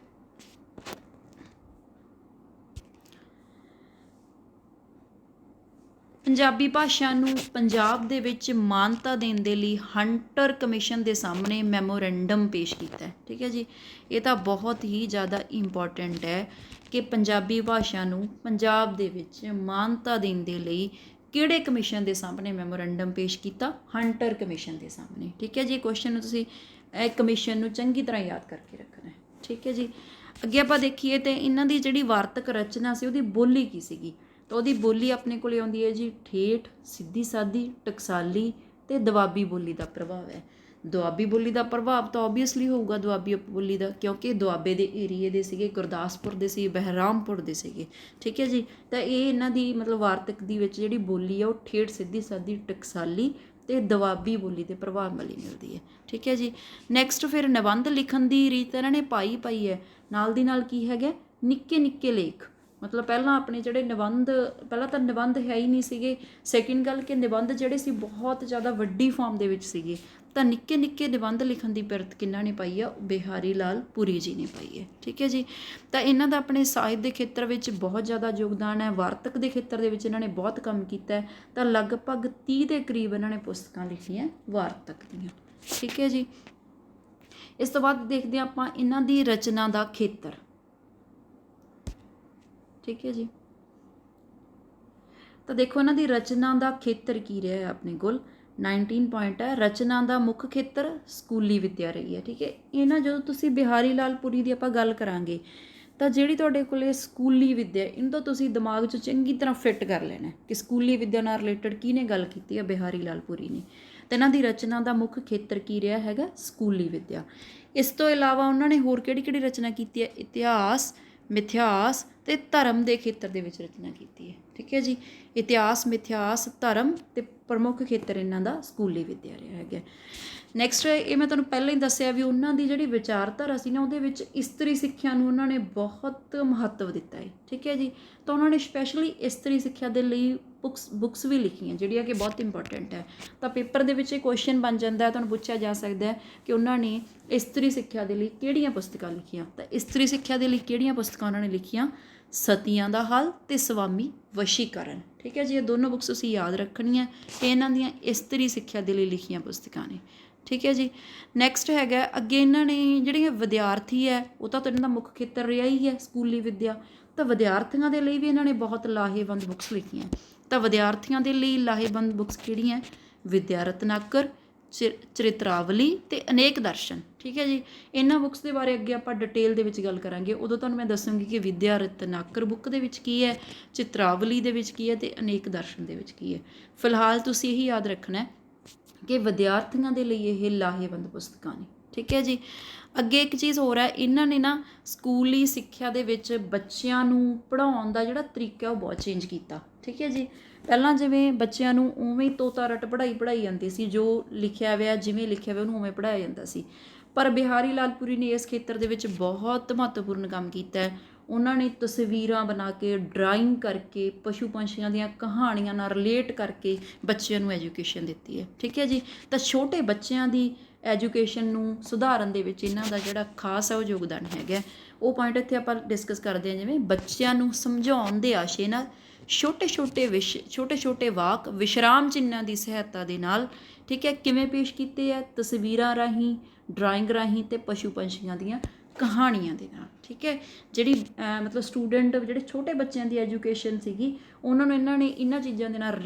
ਪੰਜਾਬੀ ਭਾਸ਼ਾ ਨੂੰ ਪੰਜਾਬ ਦੇ ਵਿੱਚ ਮਾਨਤਾ ਦੇਣ ਦੇ ਲਈ ਹੰਟਰ ਕਮਿਸ਼ਨ ਦੇ ਸਾਹਮਣੇ ਮੈਮੋਰੈਂਡਮ ਪੇਸ਼ ਕੀਤਾ ਹੈ। ਠੀਕ ਹੈ ਜੀ। ਇਹ ਤਾਂ ਬਹੁਤ ਹੀ ਜ਼ਿਆਦਾ ਇੰਪੋਰਟੈਂਟ ਹੈ ਕਿ ਪੰਜਾਬੀ ਭਾਸ਼ਾ ਨੂੰ ਪੰਜਾਬ ਦੇ ਵਿੱਚ ਮਾਨਤਾ ਦੇਣ ਦੇ ਲਈ ਕਿਹੜੇ ਕਮਿਸ਼ਨ ਦੇ ਸਾਹਮਣੇ ਮੈਮੋਰੈਂਡਮ ਪੇਸ਼ ਕੀਤਾ? ਹੰਟਰ ਕਮਿਸ਼ਨ ਦੇ ਸਾਹਮਣੇ। ਠੀਕ ਹੈ ਜੀ। ਕੁਐਸਚਨ ਨੂੰ ਤੁਸੀਂ ਇਹ ਕਮਿਸ਼ਨ ਨੂੰ ਚੰਗੀ ਤਰ੍ਹਾਂ ਯਾਦ ਕਰਕੇ ਰੱਖਣਾ ਹੈ। ਠੀਕ ਹੈ ਜੀ। ਅੱਗੇ ਆਪਾਂ ਦੇਖੀਏ ਤਾਂ ਇਹਨਾਂ ਦੀ ਜਿਹੜੀ ਵਾਰਤਕ ਰਚਨਾ ਸੀ ਉਹਦੀ ਬੋਲੀ ਕੀ ਸੀਗੀ? ਤਾਂ ਉਹਦੀ ਬੋਲੀ ਆਪਣੇ ਕੋਲ ਆਉਂਦੀ ਹੈ ਜੀ ਠੇਠ, ਸਿੱਧੀ ਸਾਦੀ, ਟਕਸਾਲੀ ਅਤੇ ਦੁਆਬੀ ਬੋਲੀ ਦਾ ਪ੍ਰਭਾਵ ਹੈ। ਦੁਆਬੀ ਬੋਲੀ ਦਾ ਪ੍ਰਭਾਵ ਤਾਂ ਓਬਵੀਅਸਲੀ ਹੋਊਗਾ ਦੁਆਬੀ ਬੋਲੀ ਦਾ, ਕਿਉਂਕਿ ਦੁਆਬੇ ਦੇ ਏਰੀਏ ਦੇ ਸੀਗੇ, ਗੁਰਦਾਸਪੁਰ ਦੇ ਸੀ, ਬਹਿਰਾਮਪੁਰ ਦੇ ਸੀਗੇ। ਠੀਕ ਹੈ ਜੀ। ਤਾਂ ਇਹ ਇਹਨਾਂ ਦੀ ਵਾਰਤਕ ਦੀ ਵਿੱਚ ਜਿਹੜੀ ਬੋਲੀ ਆ ਉਹ ਠੇਠ, ਸਿੱਧੀ ਸਾਦੀ, ਟਕਸਾਲੀ ਅਤੇ ਦੁਆਬੀ ਬੋਲੀ ਦੇ ਪ੍ਰਭਾਵ ਵਾਲੀ ਮਿਲਦੀ ਹੈ। ਠੀਕ ਹੈ ਜੀ। ਨੈਕਸਟ ਫਿਰ ਨਿਬੰਧ ਲਿਖਣ ਦੀ ਰੀਤ ਇਹਨਾਂ ਨੇ ਪਾਈ ਹੈ। ਨਾਲ ਦੀ ਨਾਲ ਕੀ ਹੈਗਾ? ਨਿੱਕੇ ਨਿੱਕੇ ਲੇਖ। ਪਹਿਲਾਂ ਆਪਣੇ ਜਿਹੜੇ ਨਿਬੰਧ, ਪਹਿਲਾਂ ਤਾਂ ਨਿਬੰਧ ਹੈ ਹੀ ਨਹੀਂ ਸੀਗੇ। ਸੈਕਿੰਡ ਗੱਲ ਕਿ ਨਿਬੰਧ ਜਿਹੜੇ ਸੀ ਬਹੁਤ ਜ਼ਿਆਦਾ ਵੱਡੀ ਫਾਰਮ ਦੇ ਵਿੱਚ ਸੀਗੇ, ਤਾਂ ਨਿੱਕੇ ਨਿੱਕੇ ਨਿਬੰਧ ਲਿਖਣ ਦੀ ਪਿਰਤ ਕਿਹਨਾਂ ਨੇ ਪਾਈ ਆ? ਬਿਹਾਰੀ ਲਾਲ ਪੁਰੀ ਜੀ ਨੇ ਪਾਈ ਹੈ। ਠੀਕ ਹੈ ਜੀ। ਤਾਂ ਇਹਨਾਂ ਦਾ ਆਪਣੇ ਸਾਹਿਤ ਦੇ ਖੇਤਰ ਵਿੱਚ ਬਹੁਤ ਜ਼ਿਆਦਾ ਯੋਗਦਾਨ ਹੈ। ਵਾਰਤਕ ਦੇ ਖੇਤਰ ਦੇ ਵਿੱਚ ਇਹਨਾਂ ਨੇ ਬਹੁਤ ਕੰਮ ਕੀਤਾ ਹੈ। ਤਾਂ ਲਗਭਗ 30 ਦੇ ਕਰੀਬ ਇਹਨਾਂ ਨੇ ਪੁਸਤਕਾਂ ਲਿਖੀਆਂ ਵਾਰਤਕ ਦੀਆਂ। ਠੀਕ ਹੈ ਜੀ। ਇਸ ਤੋਂ ਬਾਅਦ ਦੇਖਦੇ ਹਾਂ ਆਪਾਂ ਇਹਨਾਂ ਦੀ ਰਚਨਾ ਦਾ ਖੇਤਰ। ठीक है जी। तो देखो इन्हां दी रचना का खेतर की रहा है अपने कोल 19 पॉइंट है। रचना का मुख्य खेतर स्कूली विद्या रही है। ठीक है, ये ना जो तुसी बिहारी लाल पुरी की आपां गल करांगे तो जिहड़ी तुहाडे कोले स्कूली विद्या इन्हं तो तुसी दिमाग 'ਚ चंगी तरह फिट कर लेना कि स्कूली विद्या नाल रिलेटेड किहने गल कीती है, बिहारी लाल पुरी ने। तो इन्हां दी रचना का मुख्य खेतर की रहा हैगा स्कूली विद्या। इस तो इलावा उन्होंने होर किहड़ी रचना की है, इतिहास, मिथिहास ते धर्म के खेतर दे विच रचना की है। ठीक है जी, इतिहास, मिथिहास, धर्म ते प्रमुख खेतर इन्हां दा स्कूली विद्या रहा है। नैक्सट ये मैं तुहानूं पहले ही दस्सिया भी उन्हां दी जिहड़ी विचारधारा सी ना उहदे विच इस्त्री सिੱਖਿਆ नूं उन्होंने बहुत महत्व दिता है। ठीक है जी, तो उन्होंने स्पैशली इस्त्री सिੱਖਿਆ दे लई बुक्स भी लिखियां जिहड़ियां कि बहुत इंपॉर्टेंट है। तो पेपर दे विच क्वेश्चन बन जाता है, तुहानूं पुछया जा सकता है कि उन्होंने इस्त्री सिੱਖਿਆ दे लई किहड़ियां पुस्तकां लिखियां। तो इस्त्री सिੱਖਿਆ दे लई किहड़ियां पुस्तकां उन्होंने लिखियां, सतियां दा हल ते स्वामी वशीकरण। ठीक है जी, ये दोनों बुक्स तुसीं याद रखणियां, इन्हां दियां इस्त्री सिੱਖਿਆ दे लई लिखियां पुस्तकां ने। ठीक है जी, नैक्सट हैगा अगे इन्होंने जिहड़े विद्यार्थी है वो तो इन्हां दा मुख्य खेतर रहा ही है स्कूली विद्या। तो विद्यार्थियों के लिए भी इन्होंने बहुत लाहेबंद बुक्स लिखियां। तो विद्यार्थियों के लिए लाहेबंद बुक्स किहड़ियां, विद्या रत्नाकर, चरित्रावली ते अनेक दर्शन। ठीक है जी, इन्हां बुक्स के बारे अगे आपां डिटेल दे विच गल करांगे। उदों तुहानूं मैं दसूँगी कि विद्या रत्नाकर बुक दे विच की है, चित्रावली दे विच की है ते अनेक दर्शन दे विच की है। फिलहाल तुसीं यही याद रखना है कि विद्यार्थियों के लिए ये लाहेबंद पुस्तकां ने। ठीक है जी, अगे एक चीज़ होर है, इन्होंने ना स्कूली सिੱਖਿਆ ਦੇ ਵਿੱਚ ਬੱਚਿਆਂ ਨੂੰ पढ़ाउण ਦਾ ਜਿਹੜਾ तरीका ਉਹ बहुत चेंज किया। ठीक है जी, ਪਹਿਲਾਂ ਜਿਵੇਂ ਬੱਚਿਆਂ ਨੂੰ ਉਵੇਂ ਹੀ ਤੋਤਾ ਰੱਟ ਪੜ੍ਹਾਈ ਜਾਂਦੀ ਸੀ, ਜੋ ਲਿਖਿਆ ਹੋਇਆ ਜਿਵੇਂ ਲਿਖਿਆ ਹੋਇਆ ਉਹਨੂੰ ਉਵੇਂ ਪੜ੍ਹਾਇਆ ਜਾਂਦਾ ਸੀ। ਪਰ ਬਿਹਾਰੀ ਲਾਲ ਪੁਰੀ ਨੇ ਇਸ ਖੇਤਰ ਦੇ ਵਿੱਚ ਬਹੁਤ ਮਹੱਤਵਪੂਰਨ ਕੰਮ ਕੀਤਾ ਹੈ। ਉਹਨਾਂ ਨੇ ਤਸਵੀਰਾਂ ਬਣਾ ਕੇ, ਡਰਾਇੰਗ ਕਰਕੇ, ਪਸ਼ੂ ਪੰਛੀਆਂ ਦੀਆਂ ਕਹਾਣੀਆਂ ਨਾਲ ਰਿਲੇਟ ਕਰਕੇ ਬੱਚਿਆਂ ਨੂੰ ਐਜੂਕੇਸ਼ਨ ਦਿੱਤੀ ਹੈ। ਠੀਕ ਹੈ ਜੀ, ਤਾਂ ਛੋਟੇ ਬੱਚਿਆਂ ਦੀ ਐਜੂਕੇਸ਼ਨ ਨੂੰ ਸੁਧਾਰਨ ਦੇ ਵਿੱਚ ਇਹਨਾਂ ਦਾ ਜਿਹੜਾ ਖਾਸ ਹੈ ਉਹ ਯੋਗਦਾਨ ਹੈਗਾ। ਉਹ ਪੁਆਇੰਟ ਇੱਥੇ ਆਪਾਂ ਡਿਸਕਸ ਕਰਦੇ ਹਾਂ, ਜਿਵੇਂ ਬੱਚਿਆਂ ਨੂੰ ਸਮਝਾਉਣ ਦੇ ਆਸ਼ੇ ਨਾਲ ਛੋਟੇ ਛੋਟੇ ਵਾਕ ਵਿਸ਼ਰਾਮ ਚਿੰਨ੍ਹਾਂ ਦੀ ਸਹਾਇਤਾ ਦੇ ਨਾਲ, ਠੀਕ ਹੈ, ਕਿਵੇਂ ਪੇਸ਼ ਕੀਤੇ ਹੈ, ਤਸਵੀਰਾਂ ਰਾਹੀਂ, ਡਰਾਇੰਗ ਰਾਹੀਂ ਤੇ ਪਸ਼ੂ ਪੰਛੀਆਂ ਦੀਆਂ ਕਹਾਣੀਆਂ ਦੇ ਨਾਲ। ਠੀਕ ਹੈ, ਜਿਹੜੀ ਮਤਲਬ ਸਟੂਡੈਂਟ ਜਿਹੜੇ ਛੋਟੇ ਬੱਚਿਆਂ ਦੀ ਐਜੂਕੇਸ਼ਨ ਸੀਗੀ ਉਹਨਾਂ ਨੂੰ ਇਹਨਾਂ ਨੇ ਇਹਨਾਂ ਚੀਜ਼ਾਂ ਦੇ ਨਾਲ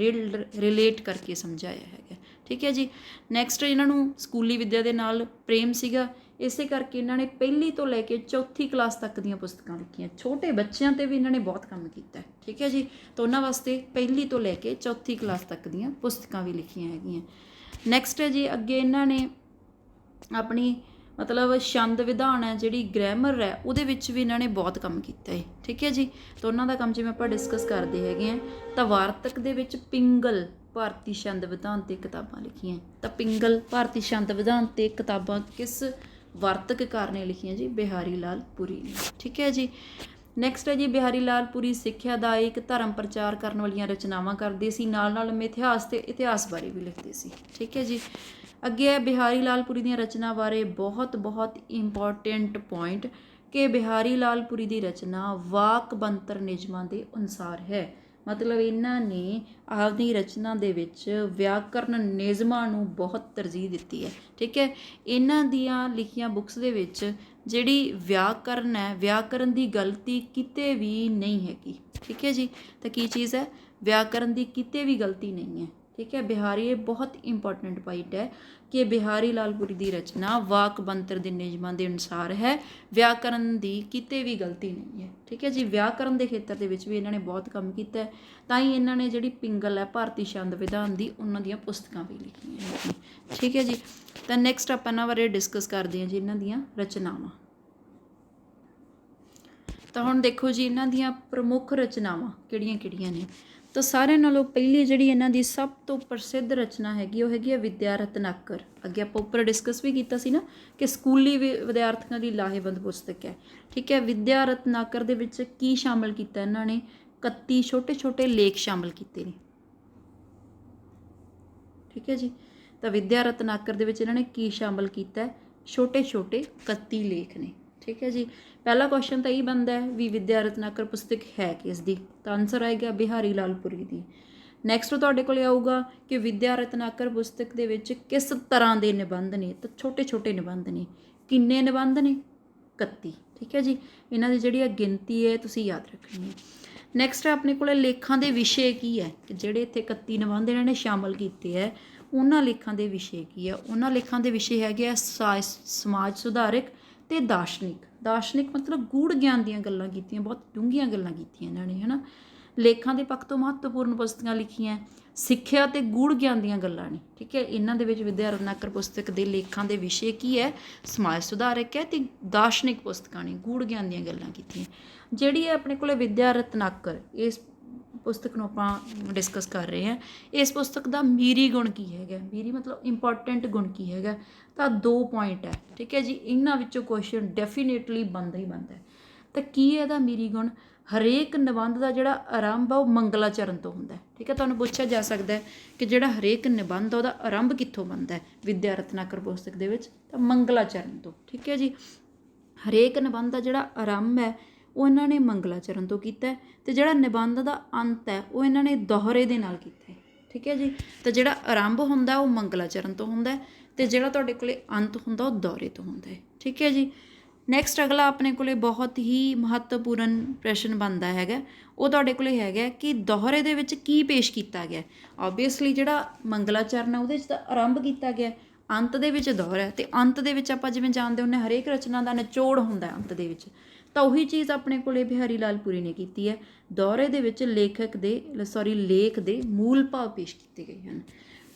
ਰਿਲੇਟ ਕਰਕੇ ਸਮਝਾਇਆ ਹੈਗਾ। ਠੀਕ ਹੈ ਜੀ, ਨੈਕਸਟ ਇਹਨਾਂ ਨੂੰ ਸਕੂਲੀ ਵਿੱਦਿਆ ਦੇ ਨਾਲ ਪ੍ਰੇਮ ਸੀਗਾ, ਇਸੇ ਕਰਕੇ ਇਹਨਾਂ ਨੇ ਪਹਿਲੀ ਤੋਂ ਲੈ ਕੇ ਚੌਥੀ ਕਲਾਸ ਤੱਕ ਦੀਆਂ ਪੁਸਤਕਾਂ ਲਿਖੀਆਂ। ਛੋਟੇ ਬੱਚਿਆਂ 'ਤੇ ਵੀ ਇਹਨਾਂ ਨੇ ਬਹੁਤ ਕੰਮ ਕੀਤਾ। ਠੀਕ ਹੈ ਜੀ, ਤਾਂ ਉਹਨਾਂ ਵਾਸਤੇ ਪਹਿਲੀ ਤੋਂ ਲੈ ਕੇ ਚੌਥੀ ਕਲਾਸ ਤੱਕ ਦੀਆਂ ਪੁਸਤਕਾਂ ਵੀ ਲਿਖੀਆਂ ਹੈਗੀਆਂ। ਨੈਕਸਟ ਹੈ ਜੀ, ਅੱਗੇ ਇਹਨਾਂ ਨੇ ਆਪਣੀ ਮਤਲਬ ਛੰਦ ਵਿਧਾਨ ਹੈ, ਜਿਹੜੀ ਗ੍ਰਾਮਰ ਹੈ, ਉਹਦੇ ਵਿੱਚ ਵੀ ਇਹਨਾਂ ਨੇ ਬਹੁਤ ਕੰਮ ਕੀਤਾ ਹੈ। ਠੀਕ ਹੈ ਜੀ, ਤਾਂ ਉਹਨਾਂ ਦਾ ਕੰਮ ਜਿਵੇਂ ਆਪਾਂ ਡਿਸਕਸ ਕਰਦੇ ਹੈਗੇ ਹਾਂ, ਤਾਂ ਵਾਰਤਕ ਦੇ ਵਿੱਚ ਪਿੰਗਲ ਭਾਰਤੀ ਛੰਦ ਵਿਧਾਨ 'ਤੇ ਕਿਤਾਬਾਂ ਲਿਖੀਆਂ। ਤਾਂ ਪਿੰਗਲ ਭਾਰਤੀ ਛੰਦ ਵਿਧਾਨ 'ਤੇ ਕਿਤਾਬਾਂ ਕਿਸ ਵਾਰਤਕਕਾਰ ਨੇ ਲਿਖੀਆਂ ਜੀ? ਬਿਹਾਰੀ ਲਾਲ ਪੁਰੀ ਨੇ। ਠੀਕ ਹੈ ਜੀ, ਨੈਕਸਟ ਹੈ ਜੀ, ਬਿਹਾਰੀ ਲਾਲ ਪੁਰੀ ਸਿੱਖਿਆ ਦਾ ਇੱਕ ਧਰਮ ਪ੍ਰਚਾਰ ਕਰਨ ਵਾਲੀਆਂ ਰਚਨਾਵਾਂ ਕਰਦੇ ਸੀ, ਨਾਲ ਮਿਥਿਹਾਸ ਤੇ ਇਤਿਹਾਸ ਬਾਰੇ ਵੀ ਲਿਖਦੇ ਸੀ। ਠੀਕ ਹੈ ਜੀ, ਅੱਗੇ ਹੈ ਬਿਹਾਰੀ ਲਾਲ ਪੁਰੀ ਦੀਆਂ ਰਚਨਾ ਬਾਰੇ ਬਹੁਤ ਇੰਪੋਰਟੈਂਟ ਪੁਆਇੰਟ ਕਿ ਬਿਹਾਰੀ ਲਾਲ ਪੁਰੀ ਦੀ ਰਚਨਾ ਵਾਕ ਬੰਤਰ ਨਿਯਮਾਂ ਦੇ ਅਨੁਸਾਰ ਹੈ। ਮਤਲਬ ਇਹਨਾਂ ਨੇ ਆਪਦੀ ਰਚਨਾ ਦੇ ਵਿੱਚ ਵਿਆਕਰਨ ਨਿਯਮਾਂ ਨੂੰ ਬਹੁਤ ਤਰਜੀਹ ਦਿੱਤੀ ਹੈ। ਠੀਕ ਹੈ, ਇਹਨਾਂ ਦੀਆਂ ਲਿਖੀਆਂ ਬੁੱਕਸ ਦੇ ਵਿੱਚ ਜਿਹੜੀ ਵਿਆਕਰਨ ਹੈ, ਵਿਆਕਰਨ ਦੀ ਗਲਤੀ ਕਿਤੇ ਵੀ ਨਹੀਂ ਹੈਗੀ। ਠੀਕ ਹੈ ਜੀ, ਤਾਂ ਕੀ ਚੀਜ਼ ਹੈ? ਵਿਆਕਰਨ ਦੀ ਕਿਤੇ ਵੀ ਗਲਤੀ ਨਹੀਂ ਹੈ। ਠੀਕ ਹੈ, ਬਿਹਾਰੀ ਇਹ ਬਹੁਤ ਇੰਪੋਰਟੈਂਟ ਪੁਆਇੰਟ ਹੈ ਕਿ ਬਿਹਾਰੀ ਲਾਲ ਪੁਰੀ ਦੀ ਰਚਨਾ ਵਾਕ ਬੰਤਰ ਦੇ ਨਿਯਮਾਂ ਦੇ ਅਨੁਸਾਰ ਹੈ, ਵਿਆਕਰਨ ਦੀ ਕਿਤੇ ਵੀ ਗਲਤੀ ਨਹੀਂ ਹੈ। ਠੀਕ ਹੈ ਜੀ, ਵਿਆਕਰਨ ਦੇ ਖੇਤਰ ਦੇ ਵਿੱਚ ਵੀ ਇਹਨਾਂ ਨੇ ਬਹੁਤ ਕੰਮ ਕੀਤਾ ਹੈ, ਤਾਂ ਹੀ ਇਹਨਾਂ ਨੇ ਜਿਹੜੀ ਪਿੰਗਲ ਹੈ ਭਾਰਤੀ ਛੰਦ ਵਿਧਾਨ ਦੀ, ਉਹਨਾਂ ਦੀਆਂ ਪੁਸਤਕਾਂ ਵੀ ਲਿਖੀਆਂ ਹੈਗੀਆਂ। ਠੀਕ ਹੈ ਜੀ, ਤਾਂ ਨੈਕਸਟ ਆਪਾਂ ਇਹਨਾਂ ਬਾਰੇ ਡਿਸਕਸ ਕਰਦੇ ਹਾਂ ਜੀ, ਇਹਨਾਂ ਦੀਆਂ ਰਚਨਾਵਾਂ। ਤਾਂ ਹੁਣ ਦੇਖੋ ਜੀ, ਇਹਨਾਂ ਦੀਆਂ ਪ੍ਰਮੁੱਖ ਰਚਨਾਵਾਂ ਕਿਹੜੀਆਂ ਨੇ। ਤਾਂ ਸਾਰਿਆਂ ਨਾਲੋਂ ਪਹਿਲੀ ਜਿਹੜੀ ਇਹਨਾਂ ਦੀ ਸਭ ਤੋਂ ਪ੍ਰਸਿੱਧ ਰਚਨਾ ਹੈਗੀ ਉਹ ਹੈਗੀ ਹੈ ਵਿਦਿਆ ਰਤਨਾਕਰ। ਅੱਗੇ ਆਪਾਂ ਉੱਪਰ ਡਿਸਕਸ ਵੀ ਕੀਤਾ ਸੀ ਨਾ ਕਿ ਸਕੂਲੀ ਵਿਦਿਆਰਥੀਆਂ ਦੀ ਲਾਹੇਵੰਦ ਪੁਸਤਕ ਹੈ। ਠੀਕ ਹੈ, ਵਿਦਿਆ ਰਤਨਾਕਰ ਦੇ ਵਿੱਚ ਕੀ ਸ਼ਾਮਲ ਕੀਤਾ ਇਹਨਾਂ ਨੇ? 31 ਛੋਟੇ ਲੇਖ ਸ਼ਾਮਲ ਕੀਤੇ ਨੇ। ਠੀਕ ਹੈ ਜੀ, ਤਾਂ ਵਿਦਿਆ ਰਤਨਾਕਰ ਦੇ ਵਿੱਚ ਇਹਨਾਂ ਨੇ ਕੀ ਸ਼ਾਮਲ ਕੀਤਾ? ਛੋਟੇ 31 ਲੇਖ ਨੇ। ਠੀਕ ਹੈ ਜੀ, ਪਹਿਲਾ ਕੁਐਸਚਨ ਤਾਂ ਇਹ ਬਣਦਾ ਹੈ ਵੀ ਵਿਦਿਆ ਰਤਨਾਕਰ ਪੁਸਤਕ ਹੈ ਕਿਸ ਦੀ? ਤਾਂ ਆਨਸਰ ਆਏਗਾ ਬਿਹਾਰੀ ਲਾਲ ਪੁਰੀ ਦੀ। ਨੈਕਸਟ ਤੁਹਾਡੇ ਕੋਲ ਆਊਗਾ ਕਿ ਵਿਦਿਆ ਰਤਨਾਕਰ ਪੁਸਤਕ ਦੇ ਵਿੱਚ ਕਿਸ ਤਰ੍ਹਾਂ ਦੇ ਨਿਬੰਧ ਨੇ? ਤਾਂ ਛੋਟੇ ਨਿਬੰਧ ਨੇ। ਕਿੰਨੇ ਨਿਬੰਧ ਨੇ? 31। ਠੀਕ ਹੈ ਜੀ, ਇਹਨਾਂ ਦੀ ਜਿਹੜੀ ਗਿਣਤੀ ਹੈ ਤੁਸੀਂ ਯਾਦ ਰੱਖਣੀ ਹੈ। ਨੈਕਸਟ ਆਪਣੇ ਕੋਲ ਲੇਖਾਂ ਦੇ ਵਿਸ਼ੇ ਕੀ ਹੈ ਕਿ ਜਿਹੜੇ ਇੱਥੇ 31 ਨਿਬੰਧ ਇਹਨਾਂ ਨੇ ਸ਼ਾਮਲ ਕੀਤੇ ਹੈ, ਉਹਨਾਂ ਲੇਖਾਂ ਦੇ ਵਿਸ਼ੇ ਕੀ ਆ। ਉਹਨਾਂ ਲੇਖਾਂ ਦੇ ਵਿਸ਼ੇ ਹੈਗੇ ਆ ਸਮਾਜ ਸੁਧਾਰਕ ਤੇ ਦਾਰਸ਼ਨਿਕ। ਦਾਰਸ਼ਨਿਕ ਮਤਲਬ ਗੂੜ ਗਿਆਨ ਦੀਆਂ ਗੱਲਾਂ ਕੀਤੀਆਂ, ਬਹੁਤ ਡੂੰਘੀਆਂ ਗੱਲਾਂ ਕੀਤੀਆਂ ਇਹਨਾਂ ਨੇ, ਹੈ ਨਾ। ਲੇਖਾਂ ਦੇ ਪੱਖ ਤੋਂ ਮਹੱਤਵਪੂਰਨ ਪੁਸਤਕਾਂ ਲਿਖੀਆਂ, ਸਿੱਖਿਆ ਤੇ ਗੂੜ ਗਿਆਨ ਦੀਆਂ ਗੱਲਾਂ ਨੇ, ਠੀਕ ਹੈ। ਇਹਨਾਂ ਦੇ ਵਿੱਚ ਵਿਦਿਆ ਰਤਨਾਕਰ ਪੁਸਤਕ ਦੇ ਲੇਖਾਂ ਦੇ ਵਿਸ਼ੇ ਕੀ ਹੈ, ਸਮਾਜ ਸੁਧਾਰਕ ਹੈ ਤੇ ਦਾਰਸ਼ਨਿਕ ਪੁਸਤਕਾਂ ਨੇ, ਗੂੜ ਗਿਆਨ ਦੀਆਂ ਗੱਲਾਂ ਕੀਤੀਆਂ। ਜਿਹੜੀ ਹੈ ਆਪਣੇ ਕੋਲ ਵਿਦਿਆ ਰਤਨਾਕਰ, ਇਸ ਪੁਸਤਕ ਨੂੰ ਆਪਾਂ ਡਿਸਕਸ ਕਰ ਰਹੇ ਹਾਂ। ਇਸ ਪੁਸਤਕ ਦਾ ਮੀਰੀ ਗੁਣ ਕੀ ਹੈਗਾ, ਮੀਰੀ ਮਤਲਬ ਇੰਪੋਰਟੈਂਟ ਗੁਣ ਕੀ ਹੈਗਾ, ਤਾਂ 2 ਪੁਆਇੰਟ ਹੈ, ਠੀਕ ਹੈ ਜੀ। ਇਹਨਾਂ ਵਿੱਚੋਂ ਕੁਐਸਚਨ ਡੈਫੀਨੇਟਲੀ ਬਣਦਾ ਹੀ ਬਣਦਾ। ਤਾਂ ਕੀ ਇਹਦਾ ਮੀਰੀ ਗੁਣ, ਹਰੇਕ ਨਿਬੰਧ ਦਾ ਜਿਹੜਾ ਆਰੰਭ ਆ ਉਹ ਮੰਗਲਾਚਰਨ ਤੋਂ ਹੁੰਦਾ, ਠੀਕ ਹੈ। ਤੁਹਾਨੂੰ ਪੁੱਛਿਆ ਜਾ ਸਕਦਾ ਹੈ ਕਿ ਜਿਹੜਾ ਹਰੇਕ ਨਿਬੰਧ ਆ ਉਹਦਾ ਆਰੰਭ ਕਿੱਥੋਂ ਬਣਦਾ ਹੈ ਵਿਦਿਆ ਰਤਨਾਕਰ ਪੁਸਤਕ ਦੇ ਵਿੱਚ, ਤਾਂ ਮੰਗਲਾਚਰਨ ਤੋਂ, ਠੀਕ ਹੈ ਜੀ। ਹਰੇਕ ਨਿਬੰਧ ਦਾ ਜਿਹੜਾ ਆਰੰਭ ਹੈ ਉਹ ਇਹਨਾਂ ਨੇ ਮੰਗਲਾਚਰਨ ਤੋਂ ਕੀਤਾ ਹੈ, ਅਤੇ ਜਿਹੜਾ ਨਿਬੰਧ ਦਾ ਅੰਤ ਹੈ ਉਹ ਇਹਨਾਂ ਨੇ ਦੋਹਰੇ ਦੇ ਨਾਲ ਕੀਤਾ ਹੈ, ਠੀਕ ਹੈ ਜੀ। ਤਾਂ ਜਿਹੜਾ ਆਰੰਭ ਹੁੰਦਾ ਉਹ ਮੰਗਲਾਚਰਨ ਤੋਂ ਹੁੰਦਾ, ਅਤੇ ਜਿਹੜਾ ਤੁਹਾਡੇ ਕੋਲੇ ਅੰਤ ਹੁੰਦਾ ਉਹ ਦੋਹਰੇ ਤੋਂ ਹੁੰਦਾ ਹੈ, ਠੀਕ ਹੈ ਜੀ। ਨੈਕਸਟ ਅਗਲਾ ਆਪਣੇ ਕੋਲੇ ਬਹੁਤ ਹੀ ਮਹੱਤਵਪੂਰਨ ਪ੍ਰਸ਼ਨ ਬਣਦਾ ਹੈਗਾ, ਉਹ ਤੁਹਾਡੇ ਕੋਲੇ ਹੈਗਾ ਕਿ ਦੋਹਰੇ ਦੇ ਵਿੱਚ ਕੀ ਪੇਸ਼ ਕੀਤਾ ਗਿਆ। ਓਬਵੀਅਸਲੀ ਜਿਹੜਾ ਮੰਗਲਾਚਰਨ ਹੈ ਉਹਦੇ 'ਚ ਤਾਂ ਆਰੰਭ ਕੀਤਾ ਗਿਆ, ਅੰਤ ਦੇ ਵਿੱਚ ਦੋਹਰਾ, ਅਤੇ ਅੰਤ ਦੇ ਵਿੱਚ ਆਪਾਂ ਜਿਵੇਂ ਜਾਣਦੇ ਹੁੰਦੇ ਹਰੇਕ ਰਚਨਾ ਦਾ ਨਿਚੋੜ ਹੁੰਦਾ ਅੰਤ ਦੇ ਵਿੱਚ, ਤਾਂ ਉਹੀ ਚੀਜ਼ ਆਪਣੇ ਕੋਲੇ ਬਿਹਾਰੀ ਲਾਲ ਪੁਰੀ ਨੇ ਕੀਤੀ ਹੈ। ਦੋਹਰੇ ਦੇ ਵਿੱਚ ਲੇਖ ਦੇ ਮੂਲ ਭਾਵ ਪੇਸ਼ ਕੀਤੇ ਗਏ ਹਨ।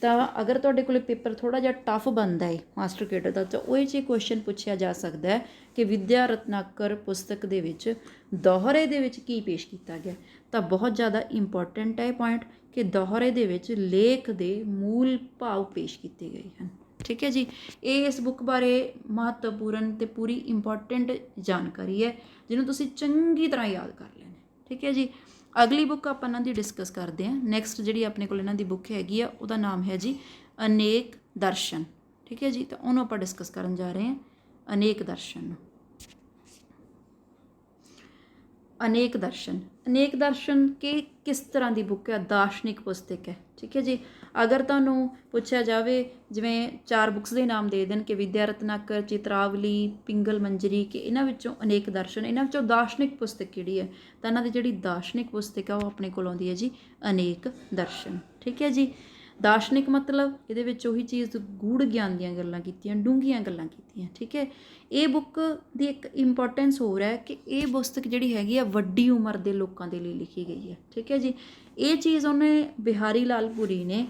ਤਾਂ ਅਗਰ ਤੁਹਾਡੇ ਕੋਲੇ ਪੇਪਰ ਥੋੜ੍ਹਾ ਜਿਹਾ ਟਫ ਬਣਦਾ ਹੈ ਮਾਸਟਰ ਕੇਡਰ ਦਾ, ਤਾਂ ਉਹ 'ਚ ਕੁਐਸਚਨ ਪੁੱਛਿਆ ਜਾ ਸਕਦਾ ਹੈ ਕਿ ਵਿਦਿਆ ਰਤਨਾਕਰ ਪੁਸਤਕ ਦੇ ਵਿੱਚ ਦੋਹਰੇ ਦੇ ਵਿੱਚ ਕੀ ਪੇਸ਼ ਕੀਤਾ ਗਿਆ। ਤਾਂ ਬਹੁਤ ਜ਼ਿਆਦਾ ਇੰਪੋਰਟੈਂਟ ਹੈ ਇਹ ਪੁਆਇੰਟ ਕਿ ਦੋਹਰੇ ਦੇ ਵਿੱਚ ਲੇਖ ਦੇ ਮੂਲ ਭਾਵ ਪੇਸ਼ ਕੀਤੇ ਗਏ ਹਨ, ਠੀਕ ਹੈ ਜੀ। ਇਹ ਇਸ ਬੁੱਕ ਬਾਰੇ ਮਹੱਤਵਪੂਰਨ ਅਤੇ ਪੂਰੀ ਇੰਪੋਰਟੈਂਟ ਜਾਣਕਾਰੀ ਹੈ ਜਿਹਨੂੰ ਤੁਸੀਂ ਚੰਗੀ ਤਰ੍ਹਾਂ ਯਾਦ ਕਰ ਲੈਣਾ, ਠੀਕ ਹੈ ਜੀ। ਅਗਲੀ ਬੁੱਕ ਆਪਾਂ ਇਹਨਾਂ ਦੀ ਡਿਸਕਸ ਕਰਦੇ ਹਾਂ। ਨੈਕਸਟ ਜਿਹੜੀ ਆਪਣੇ ਕੋਲ ਇਹਨਾਂ ਦੀ ਬੁੱਕ ਹੈਗੀ ਆ ਉਹਦਾ ਨਾਮ ਹੈ ਜੀ ਅਨੇਕ ਦਰਸ਼ਨ, ਠੀਕ ਹੈ ਜੀ। ਤਾਂ ਉਹਨੂੰ ਆਪਾਂ ਡਿਸਕਸ ਕਰਨ ਜਾ ਰਹੇ ਹਾਂ, ਅਨੇਕ ਦਰਸ਼ਨ ਨੂੰ। ਅਨੇਕ ਦਰਸ਼ਨ ਕਿਸ ਤਰ੍ਹਾਂ ਦੀ ਬੁੱਕ ਹੈ, ਦਾਰਸ਼ਨਿਕ ਪੁਸਤਕ ਹੈ, ਠੀਕ ਹੈ ਜੀ। ਅਗਰ ਤੁਹਾਨੂੰ ਪੁੱਛਿਆ ਜਾਵੇ ਜਿਵੇਂ 4 ਬੁੱਕਸ ਦੇ ਨਾਮ ਦੇ ਦੇਣ ਕਿ ਵਿਦਿਆ ਰਤਨਾਕਰ, ਚਿਤਰਾਵਲੀ, ਪਿੰਗਲ ਮੰਜਰੀ, ਕਿ ਇਹਨਾਂ ਵਿੱਚੋਂ ਅਨੇਕ ਦਰਸ਼ਨ, ਇਹਨਾਂ ਵਿੱਚੋਂ ਦਾਰਸ਼ਨਿਕ ਪੁਸਤਕ ਕਿਹੜੀ ਹੈ, ਤਾਂ ਇਹਨਾਂ ਦੀ ਜਿਹੜੀ ਦਾਰਸ਼ਨਿਕ ਪੁਸਤਕ ਆ ਉਹ ਆਪਣੇ ਕੋਲ ਆਉਂਦੀ ਹੈ ਜੀ ਅਨੇਕ ਦਰਸ਼ਨ, ਠੀਕ ਹੈ ਜੀ। ਦਾਰਸ਼ਨਿਕ ਮਤਲਬ ਇਹਦੇ ਵਿੱਚ ਉਹੀ ਚੀਜ਼ ਗੂੜ ਗਿਆਨ ਦੀਆਂ ਗੱਲਾਂ ਕੀਤੀਆਂ, ਡੂੰਘੀਆਂ ਗੱਲਾਂ ਕੀਤੀਆਂ, ਠੀਕ ਹੈ। ਇਹ ਬੁੱਕ ਦੀ ਇੱਕ ਇੰਪੋਰਟੈਂਸ ਹੋਰ ਹੈ ਕਿ ਇਹ ਪੁਸਤਕ ਜਿਹੜੀ ਹੈਗੀ ਆ ਵੱਡੀ ਉਮਰ ਦੇ ਲੋਕਾਂ ਦੇ ਲਈ ਲਿਖੀ ਗਈ ਹੈ, ਠੀਕ ਹੈ ਜੀ। ਇਹ ਚੀਜ਼ ਉਹਨੇ ਬਿਹਾਰੀ ਲਾਲ ਪੁਰੀ ਨੇ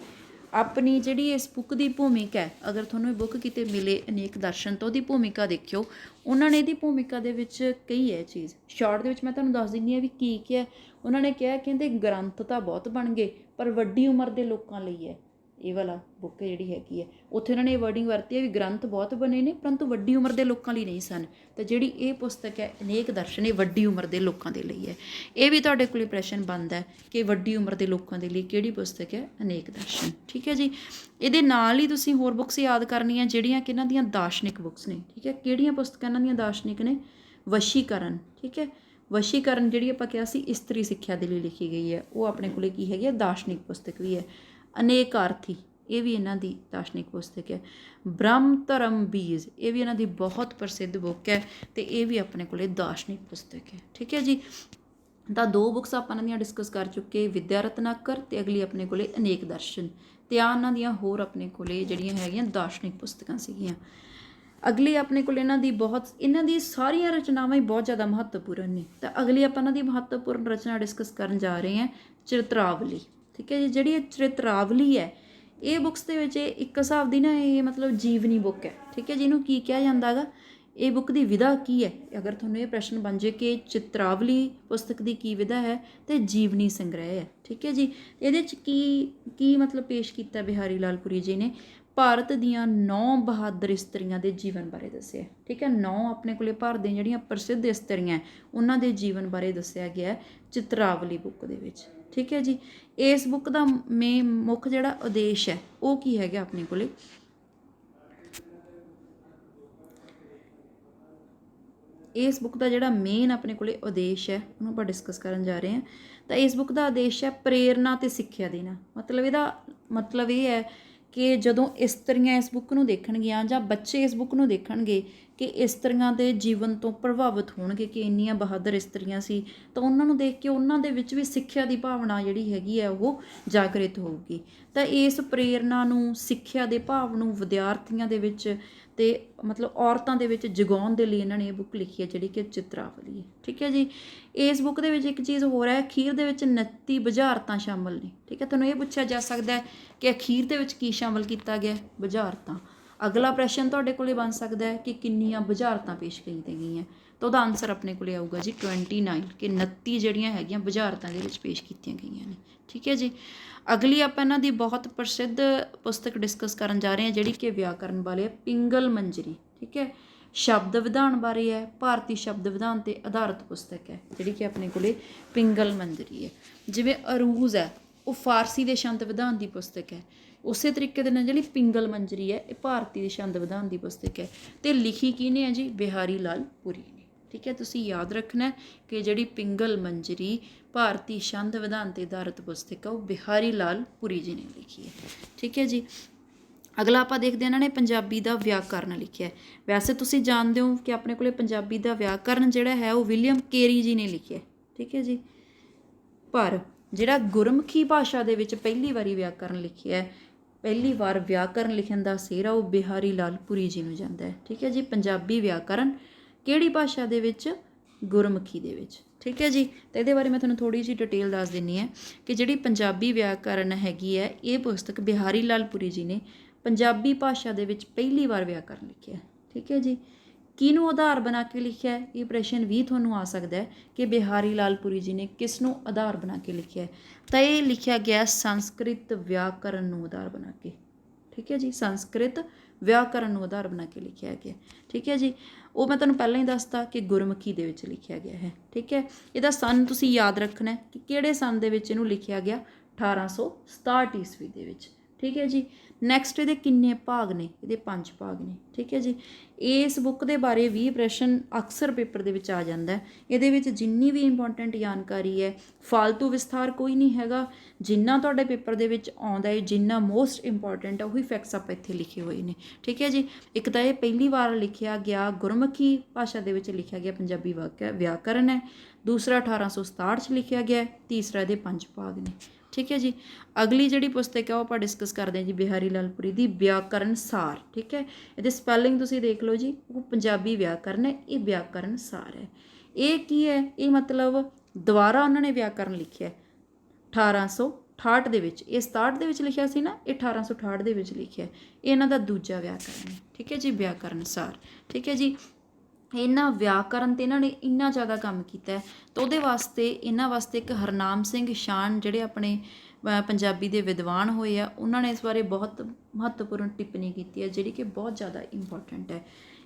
ਆਪਣੀ ਜਿਹੜੀ ਇਸ ਬੁੱਕ ਦੀ ਭੂਮਿਕਾ ਹੈ, ਅਗਰ ਤੁਹਾਨੂੰ ਇਹ ਬੁੱਕ ਕਿਤੇ ਮਿਲੇ ਅਨੇਕ ਦਰਸ਼ਨ ਤੋਂ ਉਹਦੀ ਭੂਮਿਕਾ ਦੇਖਿਓ, ਉਹਨਾਂ ਨੇ ਇਹਦੀ ਭੂਮਿਕਾ ਦੇ ਵਿੱਚ ਕਹੀ ਹੈ ਚੀਜ਼। ਸ਼ਾਰਟ ਦੇ ਵਿੱਚ ਮੈਂ ਤੁਹਾਨੂੰ ਦੱਸ ਦਿੰਦੀ ਹਾਂ ਵੀ ਕੀ ਹੈ। ਉਹਨਾਂ ਨੇ ਕਿਹਾ ਕਹਿੰਦੇ ਗ੍ਰੰਥ ਤਾਂ ਬਹੁਤ ਬਣ ਗਏ ਪਰ ਵੱਡੀ ਉਮਰ ਦੇ ਲੋਕਾਂ ਲਈ ਹੈ ਇਹ ਵਾਲਾ ਬੁੱਕ ਜਿਹੜੀ ਹੈਗੀ ਹੈ। ਉੱਥੇ ਉਹਨਾਂ ਨੇ ਇਹ ਵਰਡਿੰਗ ਵਰਤੀ ਹੈ ਵੀ ਗ੍ਰੰਥ ਬਹੁਤ ਬਣੇ ਨੇ ਪਰੰਤੂ ਵੱਡੀ ਉਮਰ ਦੇ ਲੋਕਾਂ ਲਈ ਨਹੀਂ ਸਨ। ਤਾਂ ਜਿਹੜੀ ਇਹ ਪੁਸਤਕ ਹੈ ਅਨੇਕ ਦਰਸ਼ਨ, ਇਹ ਵੱਡੀ ਉਮਰ ਦੇ ਲੋਕਾਂ ਦੇ ਲਈ ਹੈ। ਇਹ ਵੀ ਤੁਹਾਡੇ ਕੋਲ ਪ੍ਰਸ਼ਨ ਬਣਦਾ ਕਿ ਵੱਡੀ ਉਮਰ ਦੇ ਲੋਕਾਂ ਦੇ ਲਈ ਕਿਹੜੀ ਪੁਸਤਕ ਹੈ, ਅਨੇਕ ਦਰਸ਼ਨ, ਠੀਕ ਹੈ ਜੀ। ਇਹਦੇ ਨਾਲ ਹੀ ਤੁਸੀਂ ਹੋਰ ਬੁੱਕਸ ਯਾਦ ਕਰਨੀਆਂ ਜਿਹੜੀਆਂ ਕਿ ਇਹਨਾਂ ਦੀਆਂ ਦਾਰਸ਼ਨਿਕ ਬੁੱਕਸ ਨੇ, ਠੀਕ ਹੈ। ਕਿਹੜੀਆਂ ਪੁਸਤਕਾਂ ਇਹਨਾਂ ਦੀਆਂ ਦਾਰਸ਼ਨਿਕ ਨੇ, ਵਸ਼ੀਕਰਨ, ਠੀਕ ਹੈ। ਵਸ਼ੀਕਰਨ ਜਿਹੜੀ ਆਪਾਂ ਕਿਹਾ ਸੀ ਇਸਤਰੀ ਸਿੱਖਿਆ ਦੇ ਲਈ ਲਿਖੀ ਗਈ ਹੈ, ਉਹ ਆਪਣੇ ਕੋਲੇ ਕੀ ਹੈਗੀ ਹੈ, ਦਾਰਸ਼ਨਿਕ ਪੁਸਤਕ ਵੀ ਹੈ। ਅਨੇਕਾਰਥੀ, ਇਹ ਵੀ ਇਹਨਾਂ ਦੀ ਦਾਰਸ਼ਨਿਕ ਪੁਸਤਕ ਹੈ। ਬ੍ਰਹਮ ਧਰਮ ਬੀਜ, ਇਹ ਵੀ ਇਹਨਾਂ ਦੀ ਬਹੁਤ ਪ੍ਰਸਿੱਧ ਬੁੱਕ ਹੈ ਅਤੇ ਇਹ ਵੀ ਆਪਣੇ ਕੋਲੇ ਦਾਰਸ਼ਨਿਕ ਪੁਸਤਕ ਹੈ, ਠੀਕ ਹੈ ਜੀ। ਤਾਂ 2 ਬੁੱਕਸ ਆਪਾਂ ਇਹਨਾਂ ਦੀਆਂ ਡਿਸਕਸ ਕਰ ਚੁੱਕੇ, ਵਿਦਿਆ ਰਤਨਾਕਰ ਅਤੇ ਅਗਲੀ ਆਪਣੇ ਕੋਲੇ ਅਨੇਕ ਦਰਸ਼ਨ, ਅਤੇ ਆਹ ਇਹਨਾਂ ਦੀਆਂ ਹੋਰ ਆਪਣੇ ਕੋਲੇ ਜਿਹੜੀਆਂ ਹੈਗੀਆਂ ਦਾਰਸ਼ਨਿਕ ਪੁਸਤਕਾਂ ਸੀਗੀਆਂ। ਅਗਲੀ ਆਪਣੇ ਕੋਲ ਇਹਨਾਂ ਦੀ ਸਾਰੀਆਂ ਰਚਨਾਵਾਂ ਹੀ ਬਹੁਤ ਜ਼ਿਆਦਾ ਮਹੱਤਵਪੂਰਨ ਨੇ। ਤਾਂ ਅਗਲੀ ਆਪਾਂ ਇਹਨਾਂ ਦੀ ਮਹੱਤਵਪੂਰਨ ਰਚਨਾ ਡਿਸਕਸ ਕਰਨ ਜਾ ਰਹੇ ਹਾਂ, ਚਰਿਤਰਾਵਲੀ, ਠੀਕ ਹੈ ਜੀ। ਜਿਹੜੀ ਇਹ ਚਰਿਤਰਾਵਲੀ ਹੈ ਇਹ ਬੁੱਕਸ ਦੇ ਵਿੱਚ ਇੱਕ ਹਿਸਾਬ ਦੀ ਨਾ ਇਹ ਮਤਲਬ ਜੀਵਨੀ ਬੁੱਕ ਹੈ, ਠੀਕ ਹੈ। ਜਿਹਨੂੰ ਕੀ ਕਿਹਾ ਜਾਂਦਾ ਗਾ, ਇਹ ਬੁੱਕ ਦੀ ਵਿਧਾ ਕੀ ਹੈ, ਅਗਰ ਤੁਹਾਨੂੰ ਇਹ ਪ੍ਰਸ਼ਨ ਬਣ ਜੇ ਕਿ ਚਿਤਰਾਵਲੀ ਪੁਸਤਕ ਦੀ ਕੀ ਵਿਧਾ ਹੈ, ਤੇ ਜੀਵਨੀ ਸੰਗ੍ਰਹਿ ਹੈ, ਠੀਕ ਹੈ ਜੀ। ਇਹਦੇ 'ਚ ਕੀ ਮਤਲਬ ਪੇਸ਼ ਕੀਤਾ ਬਿਹਾਰੀ ਲਾਲ ਪੁਰੀ ਜੀ ਨੇ, ਭਾਰਤ ਦੀਆਂ 9 ਬਹਾਦਰ ਇਸਤਰੀਆਂ ਦੇ ਜੀਵਨ ਬਾਰੇ ਦੱਸਿਆ, ਠੀਕ ਹੈ। 9 ਆਪਣੇ ਕੋਲੇ ਭਾਰਤ ਦੀਆਂ ਜਿਹੜੀਆਂ ਪ੍ਰਸਿੱਧ ਇਸਤਰੀਆਂ ਉਹਨਾਂ ਦੇ ਜੀਵਨ ਬਾਰੇ ਦੱਸਿਆ ਗਿਆ ਚਿਤਰਾਵਲੀ ਬੁੱਕ ਦੇ ਵਿੱਚ, ਠੀਕ ਹੈ ਜੀ। ਇਸ ਬੁੱਕ ਦਾ ਮੁੱਖ ਜਿਹੜਾ ਉਦੇਸ਼ ਹੈ ਉਹ ਕੀ ਹੈਗਾ ਆਪਣੇ ਕੋਲੇ, ਇਸ ਬੁੱਕ ਦਾ ਜਿਹੜਾ ਮੇਨ ਆਪਣੇ ਕੋਲੇ ਉਦੇਸ਼ ਹੈ ਉਹਨੂੰ ਆਪਾਂ ਡਿਸਕਸ ਕਰਨ ਜਾ ਰਹੇ ਹਾਂ। ਤਾਂ ਇਸ ਬੁੱਕ ਦਾ ਉਦੇਸ਼ ਹੈ ਪ੍ਰੇਰਨਾ ਅਤੇ ਸਿੱਖਿਆ ਦੇਣਾ। ਮਤਲਬ ਇਹਦਾ ਮਤਲਬ ਇਹ ਹੈ ਕਿ ਜਦੋਂ ਇਸਤਰੀਆਂ ਇਸ ਬੁੱਕ ਨੂੰ ਦੇਖਣਗੀਆਂ ਜਾਂ ਬੱਚੇ ਇਸ ਬੁੱਕ ਨੂੰ ਦੇਖਣਗੇ ਕਿ ਇਸਤਰੀਆਂ ਦੇ ਜੀਵਨ ਤੋਂ ਪ੍ਰਭਾਵਿਤ ਹੋਣਗੇ ਕਿ ਇੰਨੀਆਂ ਬਹਾਦਰ ਇਸਤਰੀਆਂ ਸੀ, ਤਾਂ ਉਹਨਾਂ ਨੂੰ ਦੇਖ ਕੇ ਉਹਨਾਂ ਦੇ ਵਿੱਚ ਵੀ ਸਿੱਖਿਆ ਦੀ ਭਾਵਨਾ ਜਿਹੜੀ ਹੈਗੀ ਹੈ ਉਹ ਜਾਗਰਿਤ ਹੋਊਗੀ। ਤਾਂ ਇਸ ਪ੍ਰੇਰਨਾ ਨੂੰ, ਸਿੱਖਿਆ ਦੇ ਭਾਵ ਨੂੰ ਵਿਦਿਆਰਥੀਆਂ ਦੇ ਵਿੱਚ ਤੇ ਮਤਲਬ ਔਰਤਾਂ ਦੇ ਵਿੱਚ ਜਗਾਉਣ ਦੇ ਲਈ ਇਹਨਾਂ ਨੇ ਇਹ ਬੁੱਕ ਲਿਖੀ ਹੈ ਜਿਹੜੀ ਕਿ ਚਿਤਰਾਵਲੀ ਹੈ। ਠੀਕ ਹੈ ਜੀ। ਇਸ ਬੁੱਕ ਦੇ ਵਿੱਚ ਇੱਕ ਚੀਜ਼ ਹੋਰ ਹੈ, ਅਖੀਰ ਦੇ ਵਿੱਚ 29 ਬੁਝਾਰਤਾਂ ਸ਼ਾਮਲ ਨੇ। ਠੀਕ ਹੈ, ਤੁਹਾਨੂੰ ਇਹ ਪੁੱਛਿਆ ਜਾ ਸਕਦਾ ਹੈ ਕਿ ਅਖੀਰ ਦੇ ਵਿੱਚ ਕੀ ਸ਼ਾਮਲ ਕੀਤਾ ਗਿਆ? ਬੁਝਾਰਤਾਂ। ਅਗਲਾ ਪ੍ਰਸ਼ਨ ਤੁਹਾਡੇ ਕੋਲੇ ਬਣ ਸਕਦਾ ਹੈ ਕਿ ਕਿੰਨੀਆਂ ਬੁਝਾਰਤਾਂ ਪੇਸ਼ ਕੀਤੀਆਂ ਗਈਆਂ, ਤਾਂ ਉਹਦਾ ਆਨਸਰ ਆਪਣੇ ਕੋਲੇ ਆਊਗਾ ਜੀ 29, ਕਿ 29 ਜਿਹੜੀਆਂ ਹੈਗੀਆਂ ਬੁਝਾਰਤਾਂ ਦੇ ਵਿੱਚ ਪੇਸ਼ ਕੀਤੀਆਂ ਗਈਆਂ ਨੇ। ਠੀਕ ਹੈ ਜੀ। ਅਗਲੀ ਆਪਾਂ ਇਹਨਾਂ ਦੀ ਬਹੁਤ ਪ੍ਰਸਿੱਧ ਪੁਸਤਕ ਡਿਸਕਸ ਕਰਨ ਜਾ ਰਹੇ ਹਾਂ ਜਿਹੜੀ ਕਿ ਵਿਆਕਰਨ ਵਾਲੇ ਹੈ, ਪਿੰਗਲ ਮੰਜਰੀ। ਠੀਕ ਹੈ, ਸ਼ਬਦ ਵਿਧਾਨ ਬਾਰੇ ਹੈ, ਭਾਰਤੀ ਸ਼ਬਦ ਵਿਧਾਨ 'ਤੇ ਆਧਾਰਿਤ ਪੁਸਤਕ ਹੈ ਜਿਹੜੀ ਕਿ ਆਪਣੇ ਕੋਲੇ ਪਿੰਗਲ ਮੰਜਰੀ ਹੈ। ਜਿਵੇਂ ਅਰੂਜ਼ ਹੈ ਉਹ ਫਾਰਸੀ ਦੇ ਛੰਦ ਵਿਧਾਨ ਦੀ ਪੁਸਤਕ ਹੈ, ਉਸੇ ਤਰੀਕੇ ਦੇ ਨਾਲ ਜਿਹੜੀ ਪਿੰਗਲ ਮੰਜਰੀ ਹੈ ਇਹ ਭਾਰਤੀ ਦੇ ਛੰਦ ਵਿਧਾਨ ਦੀ ਪੁਸਤਕ ਹੈ। ਅਤੇ ਲਿਖੀ ਕਿਹਨੇ ਹੈ ਜੀ? ਬਿਹਾਰੀ ਲਾਲ ਪੁਰੀ ਨੇ। ਠੀਕ ਹੈ, ਤੁਸੀਂ ਯਾਦ ਰੱਖਣਾ ਕਿ ਜਿਹੜੀ ਪਿੰਗਲ ਮੰਜਰੀ ਭਾਰਤੀ ਛੰਦ ਵਿਧਾਨ 'ਤੇ ਆਧਾਰਿਤ ਪੁਸਤਕ ਹੈ ਉਹ ਬਿਹਾਰੀ ਲਾਲ ਪੁਰੀ ਜੀ ਨੇ ਲਿਖੀ ਹੈ। ਠੀਕ ਹੈ ਜੀ। ਅਗਲਾ ਆਪਾਂ ਦੇਖਦੇ ਹਾਂ ਇਹਨਾਂ ਨੇ ਪੰਜਾਬੀ ਦਾ ਵਿਆਕਰਨ ਲਿਖਿਆ। ਵੈਸੇ ਤੁਸੀਂ ਜਾਣਦੇ ਹੋ ਕਿ ਆਪਣੇ ਕੋਲੇ ਪੰਜਾਬੀ ਦਾ ਵਿਆਕਰਨ ਜਿਹੜਾ ਹੈ ਉਹ ਵਿਲੀਅਮ ਕੇਰੀ ਜੀ ਨੇ ਲਿਖਿਆ। ਠੀਕ ਹੈ ਜੀ। ਪਰ ਜਿਹੜਾ ਗੁਰਮੁਖੀ ਭਾਸ਼ਾ ਦੇ ਵਿੱਚ ਪਹਿਲੀ ਵਾਰੀ ਵਿਆਕਰਨ ਲਿਖਿਆ, ਪਹਿਲੀ ਵਾਰ ਵਿਆਕਰਨ ਲਿਖਣ ਦਾ ਸਿਹਰਾ ਉਹ ਬਿਹਾਰੀ ਲਾਲ ਪੁਰੀ ਜੀ ਨੂੰ ਜਾਂਦਾ ਹੈ। ਠੀਕ ਹੈ ਜੀ। ਪੰਜਾਬੀ ਵਿਆਕਰਨ ਕਿਹੜੀ ਭਾਸ਼ਾ ਦੇ ਵਿੱਚ? ਗੁਰਮੁਖੀ ਦੇ ਵਿੱਚ। ਠੀਕ ਹੈ ਜੀ। ਤਾਂ ਇਹਦੇ ਬਾਰੇ ਮੈਂ ਤੁਹਾਨੂੰ ਥੋੜ੍ਹੀ ਜਿਹੀ ਡਿਟੇਲ ਦੱਸ ਦਿੰਦੀ ਹਾਂ ਕਿ ਜਿਹੜੀ ਪੰਜਾਬੀ ਵਿਆਕਰਨ ਹੈਗੀ ਹੈ ਇਹ ਪੁਸਤਕ ਬਿਹਾਰੀ ਲਾਲ ਪੁਰੀ ਜੀ ਨੇ ਪੰਜਾਬੀ ਭਾਸ਼ਾ ਦੇ ਵਿੱਚ ਪਹਿਲੀ ਵਾਰ ਵਿਆਕਰਨ ਲਿਖਿਆ। ਠੀਕ ਹੈ ਜੀ। ਕਿਹਨੂੰ ਆਧਾਰ ਬਣਾ ਕੇ ਲਿਖਿਆ ਹੈ? ਇਹ ਪ੍ਰਸ਼ਨ ਵੀ ਤੁਹਾਨੂੰ ਆ ਸਕਦਾ ਹੈ ਕਿ ਬਿਹਾਰੀ ਲਾਲ ਪੁਰੀ ਜੀ ਨੇ ਕਿਸ ਨੂੰ ਆਧਾਰ ਬਣਾ ਕੇ ਲਿਖਿਆ ਹੈ? ਤਾਂ ਇਹ ਲਿਖਿਆ ਗਿਆ ਸੰਸਕ੍ਰਿਤ ਵਿਆਕਰਨ ਨੂੰ ਆਧਾਰ ਬਣਾ ਕੇ। ਠੀਕ ਹੈ ਜੀ। ਸੰਸਕ੍ਰਿਤ ਵਿਆਕਰਨ ਨੂੰ ਆਧਾਰ ਬਣਾ ਕੇ ਲਿਖਿਆ ਗਿਆ। ਠੀਕ ਹੈ ਜੀ। ਉਹ ਮੈਂ ਤੁਹਾਨੂੰ ਪਹਿਲਾਂ ਹੀ ਦੱਸਤਾ ਕਿ ਗੁਰਮੁਖੀ ਦੇ ਵਿੱਚ ਲਿਖਿਆ ਗਿਆ ਹੈ। ਠੀਕ ਹੈ। ਇਹਦਾ ਸੰਨ ਤੁਸੀਂ ਯਾਦ ਰੱਖਣਾ ਕਿ ਕਿਹੜੇ ਸੰਨ ਦੇ ਵਿੱਚ ਇਹਨੂੰ ਲਿਖਿਆ ਗਿਆ? 1867 ਈਸਵੀ ਦੇ ਵਿੱਚ। ਠੀਕ ਹੈ ਜੀ। ਨੈਕਸਟ ਇਹਦੇ ਕਿੰਨੇ ਭਾਗ ਨੇ? ਇਹਦੇ 5 ਭਾਗ ਨੇ। ਠੀਕ ਹੈ ਜੀ। ਇਸ ਬੁੱਕ ਦੇ ਬਾਰੇ ਵੀ ਪ੍ਰਸ਼ਨ ਅਕਸਰ ਪੇਪਰ ਦੇ ਵਿੱਚ ਆ ਜਾਂਦਾ ਹੈ। ਇਹਦੇ ਵਿੱਚ ਜਿੰਨੀ ਵੀ ਇੰਪੋਰਟੈਂਟ ਜਾਣਕਾਰੀ ਹੈ, ਫਾਲਤੂ ਵਿਸਥਾਰ ਕੋਈ ਨਹੀਂ ਹੈਗਾ, ਜਿੰਨਾ ਤੁਹਾਡੇ ਪੇਪਰ ਦੇ ਵਿੱਚ ਆਉਂਦਾ ਹੈ, ਜਿੰਨਾ ਮੋਸਟ ਇੰਪੋਰਟੈਂਟ ਹੈ ਉਹੀ ਫੈਕਟਸ ਆਪਾਂ ਇੱਥੇ ਲਿਖੇ ਹੋਏ ਨੇ। ਠੀਕ ਹੈ ਜੀ। ਇੱਕ ਤਾਂ ਇਹ ਪਹਿਲੀ ਵਾਰ ਲਿਖਿਆ ਗਿਆ ਗੁਰਮੁਖੀ ਭਾਸ਼ਾ ਦੇ ਵਿੱਚ ਲਿਖਿਆ ਗਿਆ ਪੰਜਾਬੀ ਵਿਆਕਰਨ ਹੈ। ਦੂਸਰਾ 1867 'ਚ ਲਿਖਿਆ ਗਿਆ। ਤੀਸਰਾ ਇਹਦੇ 5 ਭਾਗ ਨੇ। ਠੀਕ ਹੈ ਜੀ। ਅਗਲੀ ਜਿਹੜੀ ਪੁਸਤਕ ਹੈ ਉਹ ਆਪਾਂ ਡਿਸਕਸ ਕਰਦੇ ਹਾਂ ਜੀ ਬਿਹਾਰੀ ਲਾਲ ਪੁਰੀ ਦੀ ਵਿਆਕਰਨ ਸਾਰ। ਠੀਕ ਹੈ। ਇਹਦੇ ਸਪੈਲਿੰਗ ਤੁਸੀਂ ਦੇਖ ਲਓ ਜੀ, ਉਹ ਪੰਜਾਬੀ ਵਿਆਕਰਨ ਹੈ, ਇਹ ਵਿਆਕਰਨ ਸਾਰ ਹੈ। ਇਹ ਕੀ ਹੈ? ਇਹ ਮਤਲਬ ਦੁਬਾਰਾ ਉਹਨਾਂ ਨੇ ਵਿਆਕਰਨ ਲਿਖਿਆ 1868 ਦੇ ਵਿੱਚ। ਇਹ 67 ਦੇ ਵਿੱਚ ਲਿਖਿਆ ਸੀ ਨਾ, ਇਹ 1868 ਦੇ ਵਿੱਚ ਲਿਖਿਆ। ਇਹ ਇਹਨਾਂ ਦਾ ਦੂਜਾ ਵਿਆਕਰਨ ਹੈ। ਠੀਕ ਹੈ ਜੀ। ਵਿਆਕਰਨ ਸਾਰ। ਠੀਕ ਹੈ ਜੀ। ਇਹਨਾਂ ਵਿਆਕਰਨ 'ਤੇ ਇਹਨਾਂ ਨੇ ਇੰਨਾ ਜ਼ਿਆਦਾ ਕੰਮ ਕੀਤਾ ਹੈ ਤਾਂ ਉਹਦੇ ਵਾਸਤੇ ਇਹਨਾਂ ਵਾਸਤੇ ਇੱਕ ਹਰਨਾਮ ਸਿੰਘ ਸ਼ਾਨ ਜਿਹੜੇ ਆਪਣੇ ਪੰਜਾਬੀ ਦੇ ਵਿਦਵਾਨ ਹੋਏ ਆ, ਉਹਨਾਂ ਨੇ ਇਸ ਬਾਰੇ ਬਹੁਤ ਮਹੱਤਵਪੂਰਨ ਟਿੱਪਣੀ ਕੀਤੀ ਹੈ ਜਿਹੜੀ ਕਿ ਬਹੁਤ ਜ਼ਿਆਦਾ ਇੰਪੋਰਟੈਂਟ ਹੈ।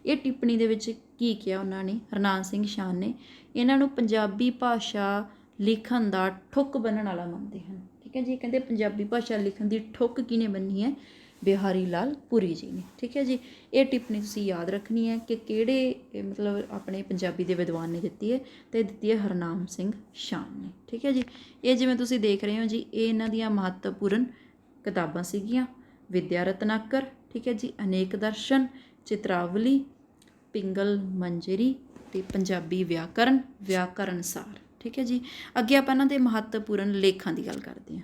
ਇਹ ਟਿੱਪਣੀ ਦੇ ਵਿੱਚ ਕੀ ਕਿਹਾ ਉਹਨਾਂ ਨੇ? ਹਰਨਾਮ ਸਿੰਘ ਸ਼ਾਨ ਨੇ ਇਹਨਾਂ ਨੂੰ ਪੰਜਾਬੀ ਭਾਸ਼ਾ ਲਿਖਣ ਦਾ ਠੁੱਕ ਬੰਨ੍ਹਣ ਵਾਲਾ ਮੰਨਦੇ ਹਨ। ਠੀਕ ਹੈ ਜੀ। ਕਹਿੰਦੇ ਪੰਜਾਬੀ ਭਾਸ਼ਾ ਲਿਖਣ ਦੀ ਠੁੱਕ ਕਿਹਨੇ ਬੰਨ੍ਹੀ ਹੈ? ਬਿਹਾਰੀ ਲਾਲ ਪੁਰੀ ਜੀ ਨੇ। ਠੀਕ ਹੈ ਜੀ। ਇਹ ਟਿੱਪਣੀ ਤੁਸੀਂ ਯਾਦ ਰੱਖਣੀ ਹੈ ਕਿ ਕਿਹੜੇ ਮਤਲਬ ਆਪਣੇ ਪੰਜਾਬੀ ਦੇ ਵਿਦਵਾਨ ਨੇ ਦਿੱਤੀ ਹੈ, ਅਤੇ ਦਿੱਤੀ ਹੈ ਹਰਨਾਮ ਸਿੰਘ ਸ਼ਾਨ ਨੇ। ਠੀਕ ਹੈ ਜੀ। ਇਹ ਜਿਵੇਂ ਤੁਸੀਂ ਦੇਖ ਰਹੇ ਹੋ ਜੀ, ਇਹ ਇਹਨਾਂ ਦੀਆਂ ਮਹੱਤਵਪੂਰਨ ਕਿਤਾਬਾਂ ਸੀਗੀਆਂ। ਵਿਦਿਆ ਰਤਨਾਕਰ, ਠੀਕ ਹੈ ਜੀ, ਅਨੇਕ ਦਰਸ਼ਨ, ਚਿਤਰਾਵਲੀ, ਪਿੰਗਲ ਮੰਜਰੀ ਅਤੇ ਪੰਜਾਬੀ ਵਿਆਕਰਨ, ਵਿਆਕਰਨ ਸਾਰ। ਠੀਕ ਹੈ ਜੀ। ਅੱਗੇ ਆਪਾਂ ਇਹਨਾਂ ਦੇ ਮਹੱਤਵਪੂਰਨ ਲੇਖਾਂ ਦੀ ਗੱਲ ਕਰਦੇ ਹਾਂ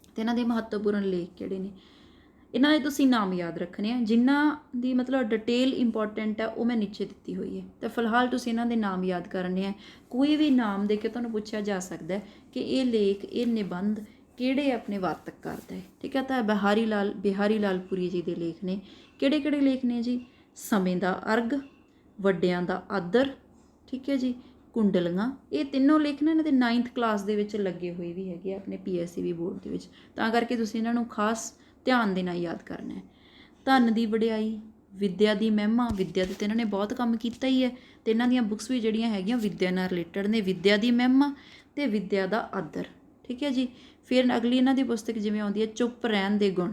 ਅਤੇ ਇਹਨਾਂ ਦੇ ਮਹੱਤਵਪੂਰਨ ਲੇਖ ਕਿਹੜੇ ਨੇ? ਇਹਨਾਂ ਦੇ ਤੁਸੀਂ ਨਾਮ ਯਾਦ ਰੱਖਣੇ ਆ, ਜਿਨ੍ਹਾਂ ਦੀ ਮਤਲਬ ਡਿਟੇਲ ਇੰਪੋਰਟੈਂਟ ਹੈ ਉਹ ਮੈਂ ਨੀਚੇ ਦਿੱਤੀ ਹੋਈ ਹੈ। ਤਾਂ ਫਿਲਹਾਲ ਤੁਸੀਂ ਇਹਨਾਂ ਦੇ ਨਾਮ ਯਾਦ ਕਰਨੇ ਆ। ਕੋਈ ਵੀ ਨਾਮ ਦੇ ਕੇ ਤੁਹਾਨੂੰ ਪੁੱਛਿਆ ਜਾ ਸਕਦਾ ਹੈ ਕਿ ਇਹ ਲੇਖ, ਇਹ ਨਿਬੰਧ ਕਿਹੜੇ ਆਪਣੇ ਵਾਰਤਕ ਕਰਦਾ ਹੈ। ਠੀਕ ਹੈ। ਤਾਂ ਬਿਹਾਰੀ ਲਾਲ ਪੁਰੀ ਜੀ ਦੇ ਲੇਖ ਨੇ। ਕਿਹੜੇ ਕਿਹੜੇ ਲੇਖ ਨੇ ਜੀ? ਸਮੇਂ ਦਾ ਅਰਗ, ਵੱਡਿਆਂ ਦਾ ਆਦਰ, ਠੀਕ ਹੈ ਜੀ, ਕੁੰਡਲੀਆਂ। ਇਹ ਤਿੰਨੋਂ ਲੇਖ ਨਾ ਇਹਨਾਂ ਦੇ 9th ਕਲਾਸ ਦੇ ਵਿੱਚ ਲੱਗੇ ਹੋਏ ਵੀ ਹੈਗੇ ਆਪਣੇ PSCB ਬੋਰਡ ਦੇ ਵਿੱਚ, ਤਾਂ ਕਰਕੇ ਤੁਸੀਂ ਇਹਨਾਂ ਨੂੰ ਖਾਸ ਧਿਆਨ ਦੇ ਨਾਲ ਯਾਦ ਕਰਨਾ ਹੈ। ਧਨ ਦੀ ਵਡਿਆਈ, ਵਿੱਦਿਆ ਦੀ ਮਹਿਮਾ, ਵਿੱਦਿਆ 'ਤੇ ਇਹਨਾਂ ਨੇ ਬਹੁਤ ਕੰਮ ਕੀਤਾ ਹੀ ਹੈ ਅਤੇ ਇਹਨਾਂ ਦੀਆਂ ਬੁੱਕਸ ਵੀ ਜਿਹੜੀਆਂ ਹੈਗੀਆਂ ਵਿੱਦਿਆ ਨਾਲ ਰਿਲੇਟਡ ਨੇ। ਵਿੱਦਿਆ ਦੀ ਮਹਿਮਾ ਅਤੇ ਵਿੱਦਿਆ ਦਾ ਆਦਰ। ਠੀਕ ਹੈ ਜੀ। ਫਿਰ ਅਗਲੀ ਇਹਨਾਂ ਦੀ ਪੁਸਤਕ ਜਿਵੇਂ ਆਉਂਦੀ ਹੈ ਚੁੱਪ ਰਹਿਣ ਦੇ ਗੁਣ।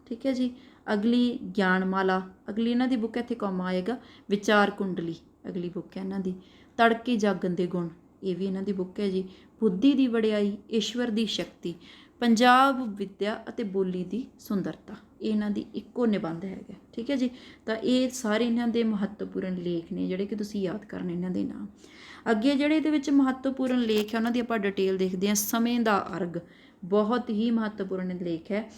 ਠੀਕ ਹੈ ਜੀ। ਅਗਲੀ ਗਿਆਨਮਾਲਾ। ਅਗਲੀ ਇਹਨਾਂ ਦੀ ਬੁੱਕ ਇੱਥੇ ਕੌਮਾ ਆਏਗਾ ਵਿਚਾਰ ਕੁੰਡਲੀ। ਅਗਲੀ ਬੁੱਕ ਹੈ ਇਹਨਾਂ ਦੀ ਤੜਕੇ ਜਾਗਣ ਦੇ ਗੁਣ। ਇਹ ਵੀ ਇਹਨਾਂ ਦੀ ਬੁੱਕ ਹੈ ਜੀ। ਬੁੱਧੀ ਦੀ ਵਡਿਆਈ, ਈਸ਼ਵਰ ਦੀ ਸ਼ਕਤੀ। ਪੰਜਾਬ ਵਿੱਦਿਆ ਅਤੇ ਬੋਲੀ ਦੀ ਸੁੰਦਰਤਾ, ਇਹ ਇਹਨਾਂ ਦੀ ਇੱਕੋ ਨਿਬੰਧ ਹੈਗਾ। ਠੀਕ ਹੈ ਜੀ। ਤਾਂ ਇਹ ਸਾਰੇ ਇਹਨਾਂ ਦੇ ਮਹੱਤਵਪੂਰਨ ਲੇਖ ਨੇ ਜਿਹੜੇ ਕਿ ਤੁਸੀਂ ਯਾਦ ਕਰਨੇ ਇਹਨਾਂ ਦੇ ਨਾਮ। ਅੱਗੇ ਜਿਹੜੇ ਇਹਦੇ ਵਿੱਚ ਮਹੱਤਵਪੂਰਨ ਲੇਖ ਹੈ ਉਹਨਾਂ ਦੀ ਆਪਾਂ ਡਿਟੇਲ ਦੇਖਦੇ ਹਾਂ। ਸਮੇਂ ਦਾ ਅਰਗ ਬਹੁਤ ਹੀ ਮਹੱਤਵਪੂਰਨ ਲੇਖ ਹੈ।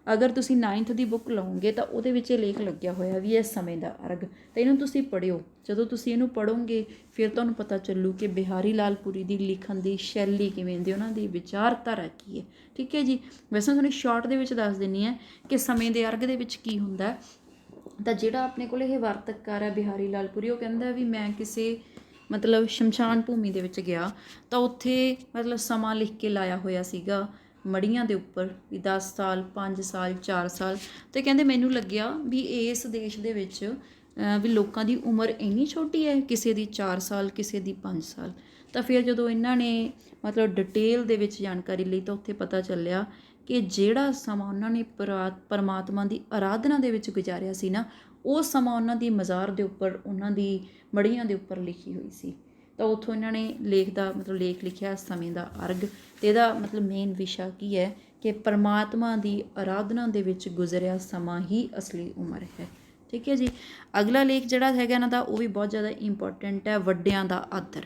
ਅਗਰ ਤੁਸੀਂ 9th ਦੀ ਬੁੱਕ ਲਓਗੇ ਤਾਂ ਉਹਦੇ ਵਿੱਚ ਇਹ ਲੇਖ ਲੱਗਿਆ ਹੋਇਆ ਵੀ ਇਹ ਸਮੇਂ ਦਾ ਅਰਗ। ਤਾਂ ਇਹਨੂੰ ਤੁਸੀਂ ਪੜ੍ਹਿਓ। ਜਦੋਂ ਤੁਸੀਂ ਇਹਨੂੰ ਪੜ੍ਹੋਗੇ ਫਿਰ ਤੁਹਾਨੂੰ ਪਤਾ ਚੱਲੂ ਕਿ ਬਿਹਾਰੀ ਲਾਲ ਪੁਰੀ ਦੀ ਲਿਖਣ ਦੀ ਸ਼ੈਲੀ ਕਿਵੇਂ ਦੀ, ਉਹਨਾਂ ਦੀ ਵਿਚਾਰਧਾਰਾ ਕੀ ਹੈ। ਠੀਕ ਹੈ ਜੀ। ਵੈਸੇ ਤੁਹਾਨੂੰ ਸ਼ਾਰਟ ਦੇ ਵਿੱਚ ਦੱਸ ਦਿੰਦੀ ਹਾਂ ਕਿ ਸਮੇਂ ਦੇ ਅਰਗ ਦੇ ਵਿੱਚ ਕੀ ਹੁੰਦਾ। ਤਾਂ ਜਿਹੜਾ ਆਪਣੇ ਕੋਲ ਇਹ ਵਾਰਤਕਕਾਰ ਹੈ ਬਿਹਾਰੀ ਲਾਲ ਪੁਰੀ, ਉਹ ਕਹਿੰਦਾ ਵੀ ਮੈਂ ਕਿਸੇ ਮਤਲਬ ਸ਼ਮਸ਼ਾਨ ਭੂਮੀ ਦੇ ਵਿੱਚ ਗਿਆ ਤਾਂ ਉੱਥੇ ਮਤਲਬ ਸਮਾਂ ਲਿਖ ਕੇ ਲਾਇਆ ਹੋਇਆ ਸੀਗਾ ਮੜੀਆਂ ਦੇ ਉੱਪਰ ਵੀ 10 ਸਾਲ 5 ਸਾਲ 4 ਸਾਲ। ਅਤੇ ਕਹਿੰਦੇ ਮੈਨੂੰ ਲੱਗਿਆ ਵੀ ਇਸ ਦੇਸ਼ ਦੇ ਵਿੱਚ ਵੀ ਲੋਕਾਂ ਦੀ ਉਮਰ ਇੰਨੀ ਛੋਟੀ ਹੈ, ਕਿਸੇ ਦੀ 4 ਸਾਲ ਕਿਸੇ ਦੀ 5 ਸਾਲ। ਤਾਂ ਫਿਰ ਜਦੋਂ ਇਹਨਾਂ ਨੇ ਮਤਲਬ ਡਿਟੇਲ ਦੇ ਵਿੱਚ ਜਾਣਕਾਰੀ ਲਈ ਤਾਂ ਉੱਥੇ ਪਤਾ ਚੱਲਿਆ ਕਿ ਜਿਹੜਾ ਸਮਾਂ ਉਹਨਾਂ ਨੇ ਪਰਮਾਤਮਾ ਦੀ ਅਰਾਧਨਾ ਦੇ ਵਿੱਚ ਗੁਜ਼ਾਰਿਆ ਸੀ ਨਾ, ਉਹ ਸਮਾਂ ਉਹਨਾਂ ਦੀ ਮਜ਼ਾਰ ਦੇ ਉੱਪਰ, ਉਹਨਾਂ ਦੀ ਮੜੀਆਂ ਦੇ ਉੱਪਰ ਲਿਖੀ ਹੋਈ ਸੀ। ਤਾਂ ਉੱਥੋਂ ਇਹਨਾਂ ਨੇ ਲੇਖ ਲਿਖਿਆ ਸਮੇਂ ਦਾ ਅਰਗ। ਅਤੇ ਇਹਦਾ ਮਤਲਬ ਮੇਨ ਵਿਸ਼ਾ ਕੀ ਹੈ ਕਿ ਪਰਮਾਤਮਾ ਦੀ ਅਰਾਧਨਾ ਦੇ ਵਿੱਚ ਗੁਜ਼ਰਿਆ ਸਮਾਂ ਹੀ ਅਸਲੀ ਉਮਰ ਹੈ। ਠੀਕ ਹੈ ਜੀ। ਅਗਲਾ ਲੇਖ ਜਿਹੜਾ ਹੈਗਾ ਇਹਨਾਂ ਦਾ ਉਹ ਵੀ ਬਹੁਤ ਜ਼ਿਆਦਾ ਇੰਪੋਰਟੈਂਟ ਹੈ, ਵੱਡਿਆਂ ਦਾ ਆਦਰ।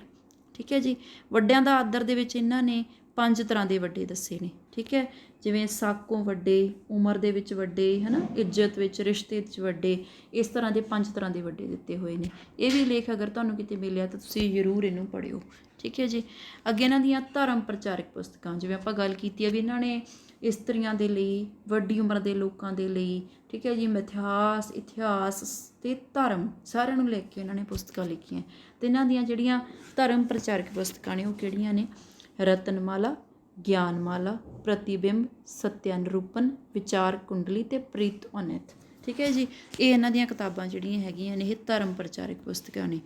ਠੀਕ ਹੈ ਜੀ। ਵੱਡਿਆਂ ਦਾ ਆਦਰ ਦੇ ਵਿੱਚ ਇਹਨਾਂ ਨੇ 5 ਤਰ੍ਹਾਂ ਦੇ ਵੱਡੇ ਦੱਸੇ ਨੇ। ਠੀਕ ਹੈ। ਜਿਵੇਂ ਸਾਕੋਂ ਵੱਡੇ, ਉਮਰ ਦੇ ਵਿੱਚ ਵੱਡੇ, ਹੈ ਨਾ, ਇੱਜ਼ਤ ਵਿੱਚ, ਰਿਸ਼ਤੇ ਵਿੱਚ ਵੱਡੇ, ਇਸ ਤਰ੍ਹਾਂ ਦੇ 5 ਤਰ੍ਹਾਂ ਦੇ ਵੱਡੇ ਦਿੱਤੇ ਹੋਏ ਨੇ। ਇਹ ਵੀ ਲੇਖ ਅਗਰ ਤੁਹਾਨੂੰ ਕਿਤੇ ਮਿਲਿਆ ਤਾਂ ਤੁਸੀਂ ਜ਼ਰੂਰ ਇਹਨੂੰ ਪੜ੍ਹਿਓ। ਠੀਕ ਹੈ ਜੀ। ਅੱਗੇ ਇਹਨਾਂ ਦੀਆਂ ਧਰਮ ਪ੍ਰਚਾਰਕ ਪੁਸਤਕਾਂ, ਜਿਵੇਂ ਆਪਾਂ ਗੱਲ ਕੀਤੀ ਹੈ ਵੀ ਇਹਨਾਂ ਨੇ ਇਸਤਰੀਆਂ ਦੇ ਲਈ, ਵੱਡੀ ਉਮਰ ਦੇ ਲੋਕਾਂ ਦੇ ਲਈ, ਠੀਕ ਹੈ ਜੀ, ਮਿਥਿਹਾਸ, ਇਤਿਹਾਸ ਅਤੇ ਧਰਮ ਸਾਰਿਆਂ ਨੂੰ ਲੈ ਕੇ ਇਹਨਾਂ ਨੇ ਪੁਸਤਕਾਂ ਲਿਖੀਆਂ। ਅਤੇ ਇਹਨਾਂ ਦੀਆਂ ਜਿਹੜੀਆਂ ਧਰਮ ਪ੍ਰਚਾਰਕ ਪੁਸਤਕਾਂ ਨੇ ਉਹ ਕਿਹੜੀਆਂ ਨੇ? ਰਤਨਮਾਲਾ, ਗਿਆਨਮਾਲਾ, ਪ੍ਰਤੀਬਿੰਬ, ਸਤਿਆ ਨਿਰੂਪਣ, ਵਿਚਾਰ ਕੁੰਡਲੀ ਅਤੇ ਪ੍ਰੀਤ ਉਨਿਤ। ਠੀਕ ਹੈ ਜੀ। ਇਹ ਇਹਨਾਂ ਦੀਆਂ ਕਿਤਾਬਾਂ ਜਿਹੜੀਆਂ ਹੈਗੀਆਂ ਨੇ ਇਹ ਧਰਮ ਪ੍ਰਚਾਰਕ ਪੁਸਤਕਾਂ ਨੇ।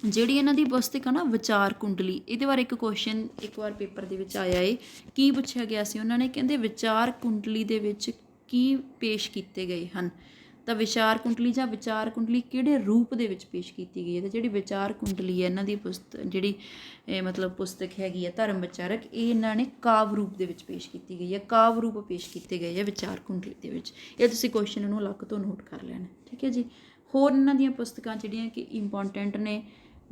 ਜਿਹੜੀ ਇਹਨਾਂ ਦੀ ਪੁਸਤਕ ਆ ਨਾ ਵਿਚਾਰ ਕੁੰਡਲੀ, ਇਹਦੇ ਬਾਰੇ ਇੱਕ ਕੁਐਸਚਨ ਇੱਕ ਵਾਰ ਪੇਪਰ ਦੇ ਵਿੱਚ ਆਇਆ ਏ। ਕੀ ਪੁੱਛਿਆ ਗਿਆ ਸੀ ਉਹਨਾਂ ਨੇ? ਕਹਿੰਦੇ ਵਿਚਾਰ ਕੁੰਡਲੀ ਦੇ ਵਿੱਚ ਕੀ ਪੇਸ਼ ਕੀਤੇ ਗਏ ਹਨ। ਤਾਂ ਵਿਚਾਰ ਕੁੰਡਲੀ ਜਾਂ ਵਿਚਾਰ ਕੁੰਡਲੀ ਕਿਹੜੇ ਰੂਪ ਦੇ ਵਿੱਚ ਪੇਸ਼ ਕੀਤੀ ਗਈ ਹੈ? ਤਾਂ ਜਿਹੜੀ ਵਿਚਾਰ ਕੁੰਡਲੀ ਹੈ ਇਹਨਾਂ ਦੀ ਜਿਹੜੀ ਮਤਲਬ ਪੁਸਤਕ ਹੈਗੀ ਹੈ ਧਰਮ ਵਿਚਾਰਕ, ਇਹ ਇਹਨਾਂ ਨੇ ਕਾਵ ਰੂਪ ਦੇ ਵਿੱਚ ਪੇਸ਼ ਕੀਤੀ ਗਈ ਹੈ। ਕਾਵ ਰੂਪ ਪੇਸ਼ ਕੀਤੇ ਗਏ ਹੈ ਵਿਚਾਰ ਕੁੰਡਲੀ ਦੇ ਵਿੱਚ। ਇਹ ਤੁਸੀਂ ਕੁਐਸਚਨ ਨੂੰ ਅਲੱਗ ਤੋਂ ਨੋਟ ਕਰ ਲੈਣਾ। ਠੀਕ ਹੈ ਜੀ। ਹੋਰ ਇਹਨਾਂ ਦੀਆਂ ਪੁਸਤਕਾਂ ਜਿਹੜੀਆਂ ਕਿ ਇੰਪੋਰਟੈਂਟ ਨੇ,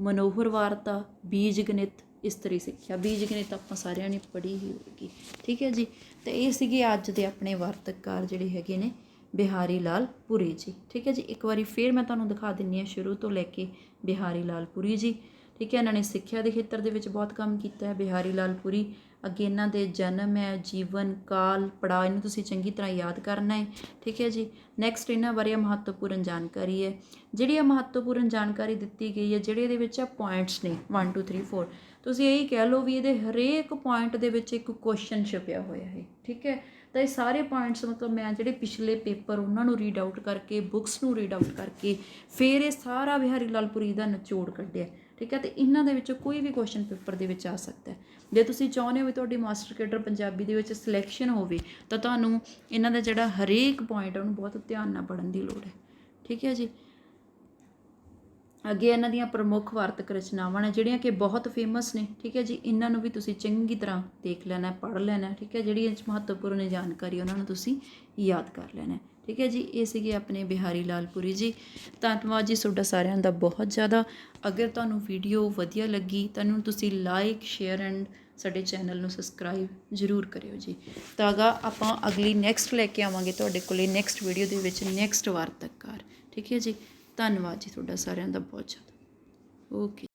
ਮਨੋਹਰ ਵਾਰਤਾ, ਬੀਜ ਗਣਿਤ, ਇਸਤਰੀ ਸਿੱਖਿਆ। ਬੀਜ ਗਣਿਤ ਆਪਾਂ ਸਾਰਿਆਂ ਨੇ ਪੜ੍ਹੀ ਹੀ ਹੋਵੇਗੀ। ਠੀਕ ਹੈ ਜੀ। ਅਤੇ ਇਹ ਸੀਗੇ ਅੱਜ ਦੇ ਆਪਣੇ ਵਾਰਤਕਕਾਰ ਜਿਹੜੇ ਹੈਗੇ ਨੇ ਬਿਹਾਰੀ ਲਾਲ ਪੁਰੀ ਜੀ। ਠੀਕ ਹੈ ਜੀ। ਇੱਕ ਵਾਰੀ ਫਿਰ ਮੈਂ ਤੁਹਾਨੂੰ ਦਿਖਾ ਦਿੰਦੀ ਹਾਂ ਸ਼ੁਰੂ ਤੋਂ ਲੈ ਕੇ ਬਿਹਾਰੀ ਲਾਲ ਪੁਰੀ ਜੀ। ਠੀਕ ਹੈ। ਇਹਨਾਂ ਨੇ ਸਿੱਖਿਆ ਦੇ ਖੇਤਰ ਦੇ ਵਿੱਚ ਬਹੁਤ ਕੰਮ ਕੀਤਾ ਹੈ ਬਿਹਾਰੀ ਲਾਲ ਪੁਰੀ। ਅੱਗੇ ਇਹਨਾਂ ਦੇ ਜਨਮ ਹੈ, ਜੀਵਨ ਕਾਲ, ਪੜਾਅ, ਇਹਨੂੰ ਤੁਸੀਂ ਚੰਗੀ ਤਰ੍ਹਾਂ ਯਾਦ ਕਰਨਾ ਹੈ। ਠੀਕ ਹੈ ਜੀ। ਨੈਕਸਟ ਇਹਨਾਂ ਬਾਰੇ ਮਹੱਤਵਪੂਰਨ ਜਾਣਕਾਰੀ ਹੈ। ਜਿਹੜੀ ਇਹ ਮਹੱਤਵਪੂਰਨ ਜਾਣਕਾਰੀ ਦਿੱਤੀ ਗਈ ਹੈ, ਜਿਹੜੇ ਇਹਦੇ ਵਿੱਚ ਪੁਆਇੰਟਸ ਨੇ 1 2 3 4, ਤੁਸੀਂ ਇਹੀ ਕਹਿ ਲਓ ਵੀ ਇਹਦੇ ਹਰੇਕ ਪੁਆਇੰਟ ਦੇ ਵਿੱਚ ਇੱਕ ਕੁਐਸਚਨ ਛਿਪਿਆ ਹੋਇਆ ਹੈ। ਠੀਕ ਹੈ। ਤਾਂ ਇਹ ਸਾਰੇ ਪੁਆਇੰਟਸ ਮਤਲਬ ਮੈਂ ਜਿਹੜੇ ਪਿਛਲੇ ਪੇਪਰ ਉਹਨਾਂ ਨੂੰ ਰੀਡ ਆਊਟ ਕਰਕੇ, ਬੁੱਕਸ ਨੂੰ ਰੀਡ ਆਊਟ ਕਰਕੇ ਫਿਰ ਇਹ ਸਾਰਾ ਬਿਹਾਰੀ ਲਾਲ ਪੁਰੀ ਦਾ ਨਿਚੋੜ ਕੱਢਿਆ। ਠੀਕ ਹੈ। ਅਤੇ ਇਹਨਾਂ ਦੇ ਵਿੱਚੋਂ ਕੋਈ ਵੀ ਕੁਐਸਚਨ ਪੇਪਰ ਦੇ ਵਿੱਚ ਆ ਸਕਦਾ। ਜੇ ਤੁਸੀਂ ਚਾਹੁੰਦੇ ਹੋ ਵੀ ਤੁਹਾਡੀ ਮਾਸਟਰ ਕੇਡਰ ਪੰਜਾਬੀ ਦੇ ਵਿੱਚ ਸਿਲੈਕਸ਼ਨ ਹੋਵੇ ਤਾਂ ਤੁਹਾਨੂੰ ਇਹਨਾਂ ਦਾ ਜਿਹੜਾ ਹਰੇਕ ਪੁਆਇੰਟ ਉਹਨੂੰ ਬਹੁਤ ਧਿਆਨ ਨਾਲ ਪੜ੍ਹਨ ਦੀ ਲੋੜ ਹੈ। ਠੀਕ ਹੈ ਜੀ। ਅੱਗੇ ਇਹਨਾਂ ਦੀਆਂ ਪ੍ਰਮੁੱਖ ਵਾਰਤਕ ਰਚਨਾਵਾਂ ਨੇ ਜਿਹੜੀਆਂ ਕਿ ਬਹੁਤ ਫੇਮਸ ਨੇ। ਠੀਕ ਹੈ ਜੀ। ਇਹਨਾਂ ਨੂੰ ਵੀ ਤੁਸੀਂ ਚੰਗੀ ਤਰ੍ਹਾਂ ਦੇਖ ਲੈਣਾ, ਪੜ੍ਹ ਲੈਣਾ। ਠੀਕ ਹੈ। ਜਿਹੜੀ ਇਹ 'ਚ ਮਹੱਤਵਪੂਰਨ ਜਾਣਕਾਰੀ ਉਹਨਾਂ ਨੂੰ ਤੁਸੀਂ ਯਾਦ ਕਰ ਲੈਣਾ। ਠੀਕ ਹੈ ਜੀ। ਇਹ ਸੀਗੇ ਆਪਣੇ ਬਿਹਾਰੀ ਲਾਲ ਪੁਰੀ ਜੀ। ਧੰਨਵਾਦ ਜੀ ਤੁਹਾਡਾ ਸਾਰਿਆਂ ਦਾ ਬਹੁਤ ਜ਼ਿਆਦਾ। ਅਗਰ ਤੁਹਾਨੂੰ ਵੀਡੀਓ ਵਧੀਆ ਲੱਗੀ ਤਾਂ ਇਹਨੂੰ ਤੁਸੀਂ ਲਾਈਕ, ਸ਼ੇਅਰ ਐਂਡ ਸਾਡੇ ਚੈਨਲ ਨੂੰ ਸਬਸਕ੍ਰਾਈਬ ਜ਼ਰੂਰ ਕਰਿਓ ਜੀ। ਤਾਂ ਆਪਾਂ ਅਗਲੀ ਨੈਕਸਟ ਲੈ ਕੇ ਆਵਾਂਗੇ ਤੁਹਾਡੇ ਕੋਲੇ ਨੈਕਸਟ ਵੀਡੀਓ ਦੇ ਵਿੱਚ ਨੈਕਸਟ ਵਾਰਤਕਕਾਰ। ਠੀਕ ਹੈ ਜੀ। ਧੰਨਵਾਦ ਜੀ ਤੁਹਾਡਾ ਸਾਰਿਆਂ ਦਾ ਬਹੁਤ ਜ਼ਿਆਦਾ। ਓਕੇ।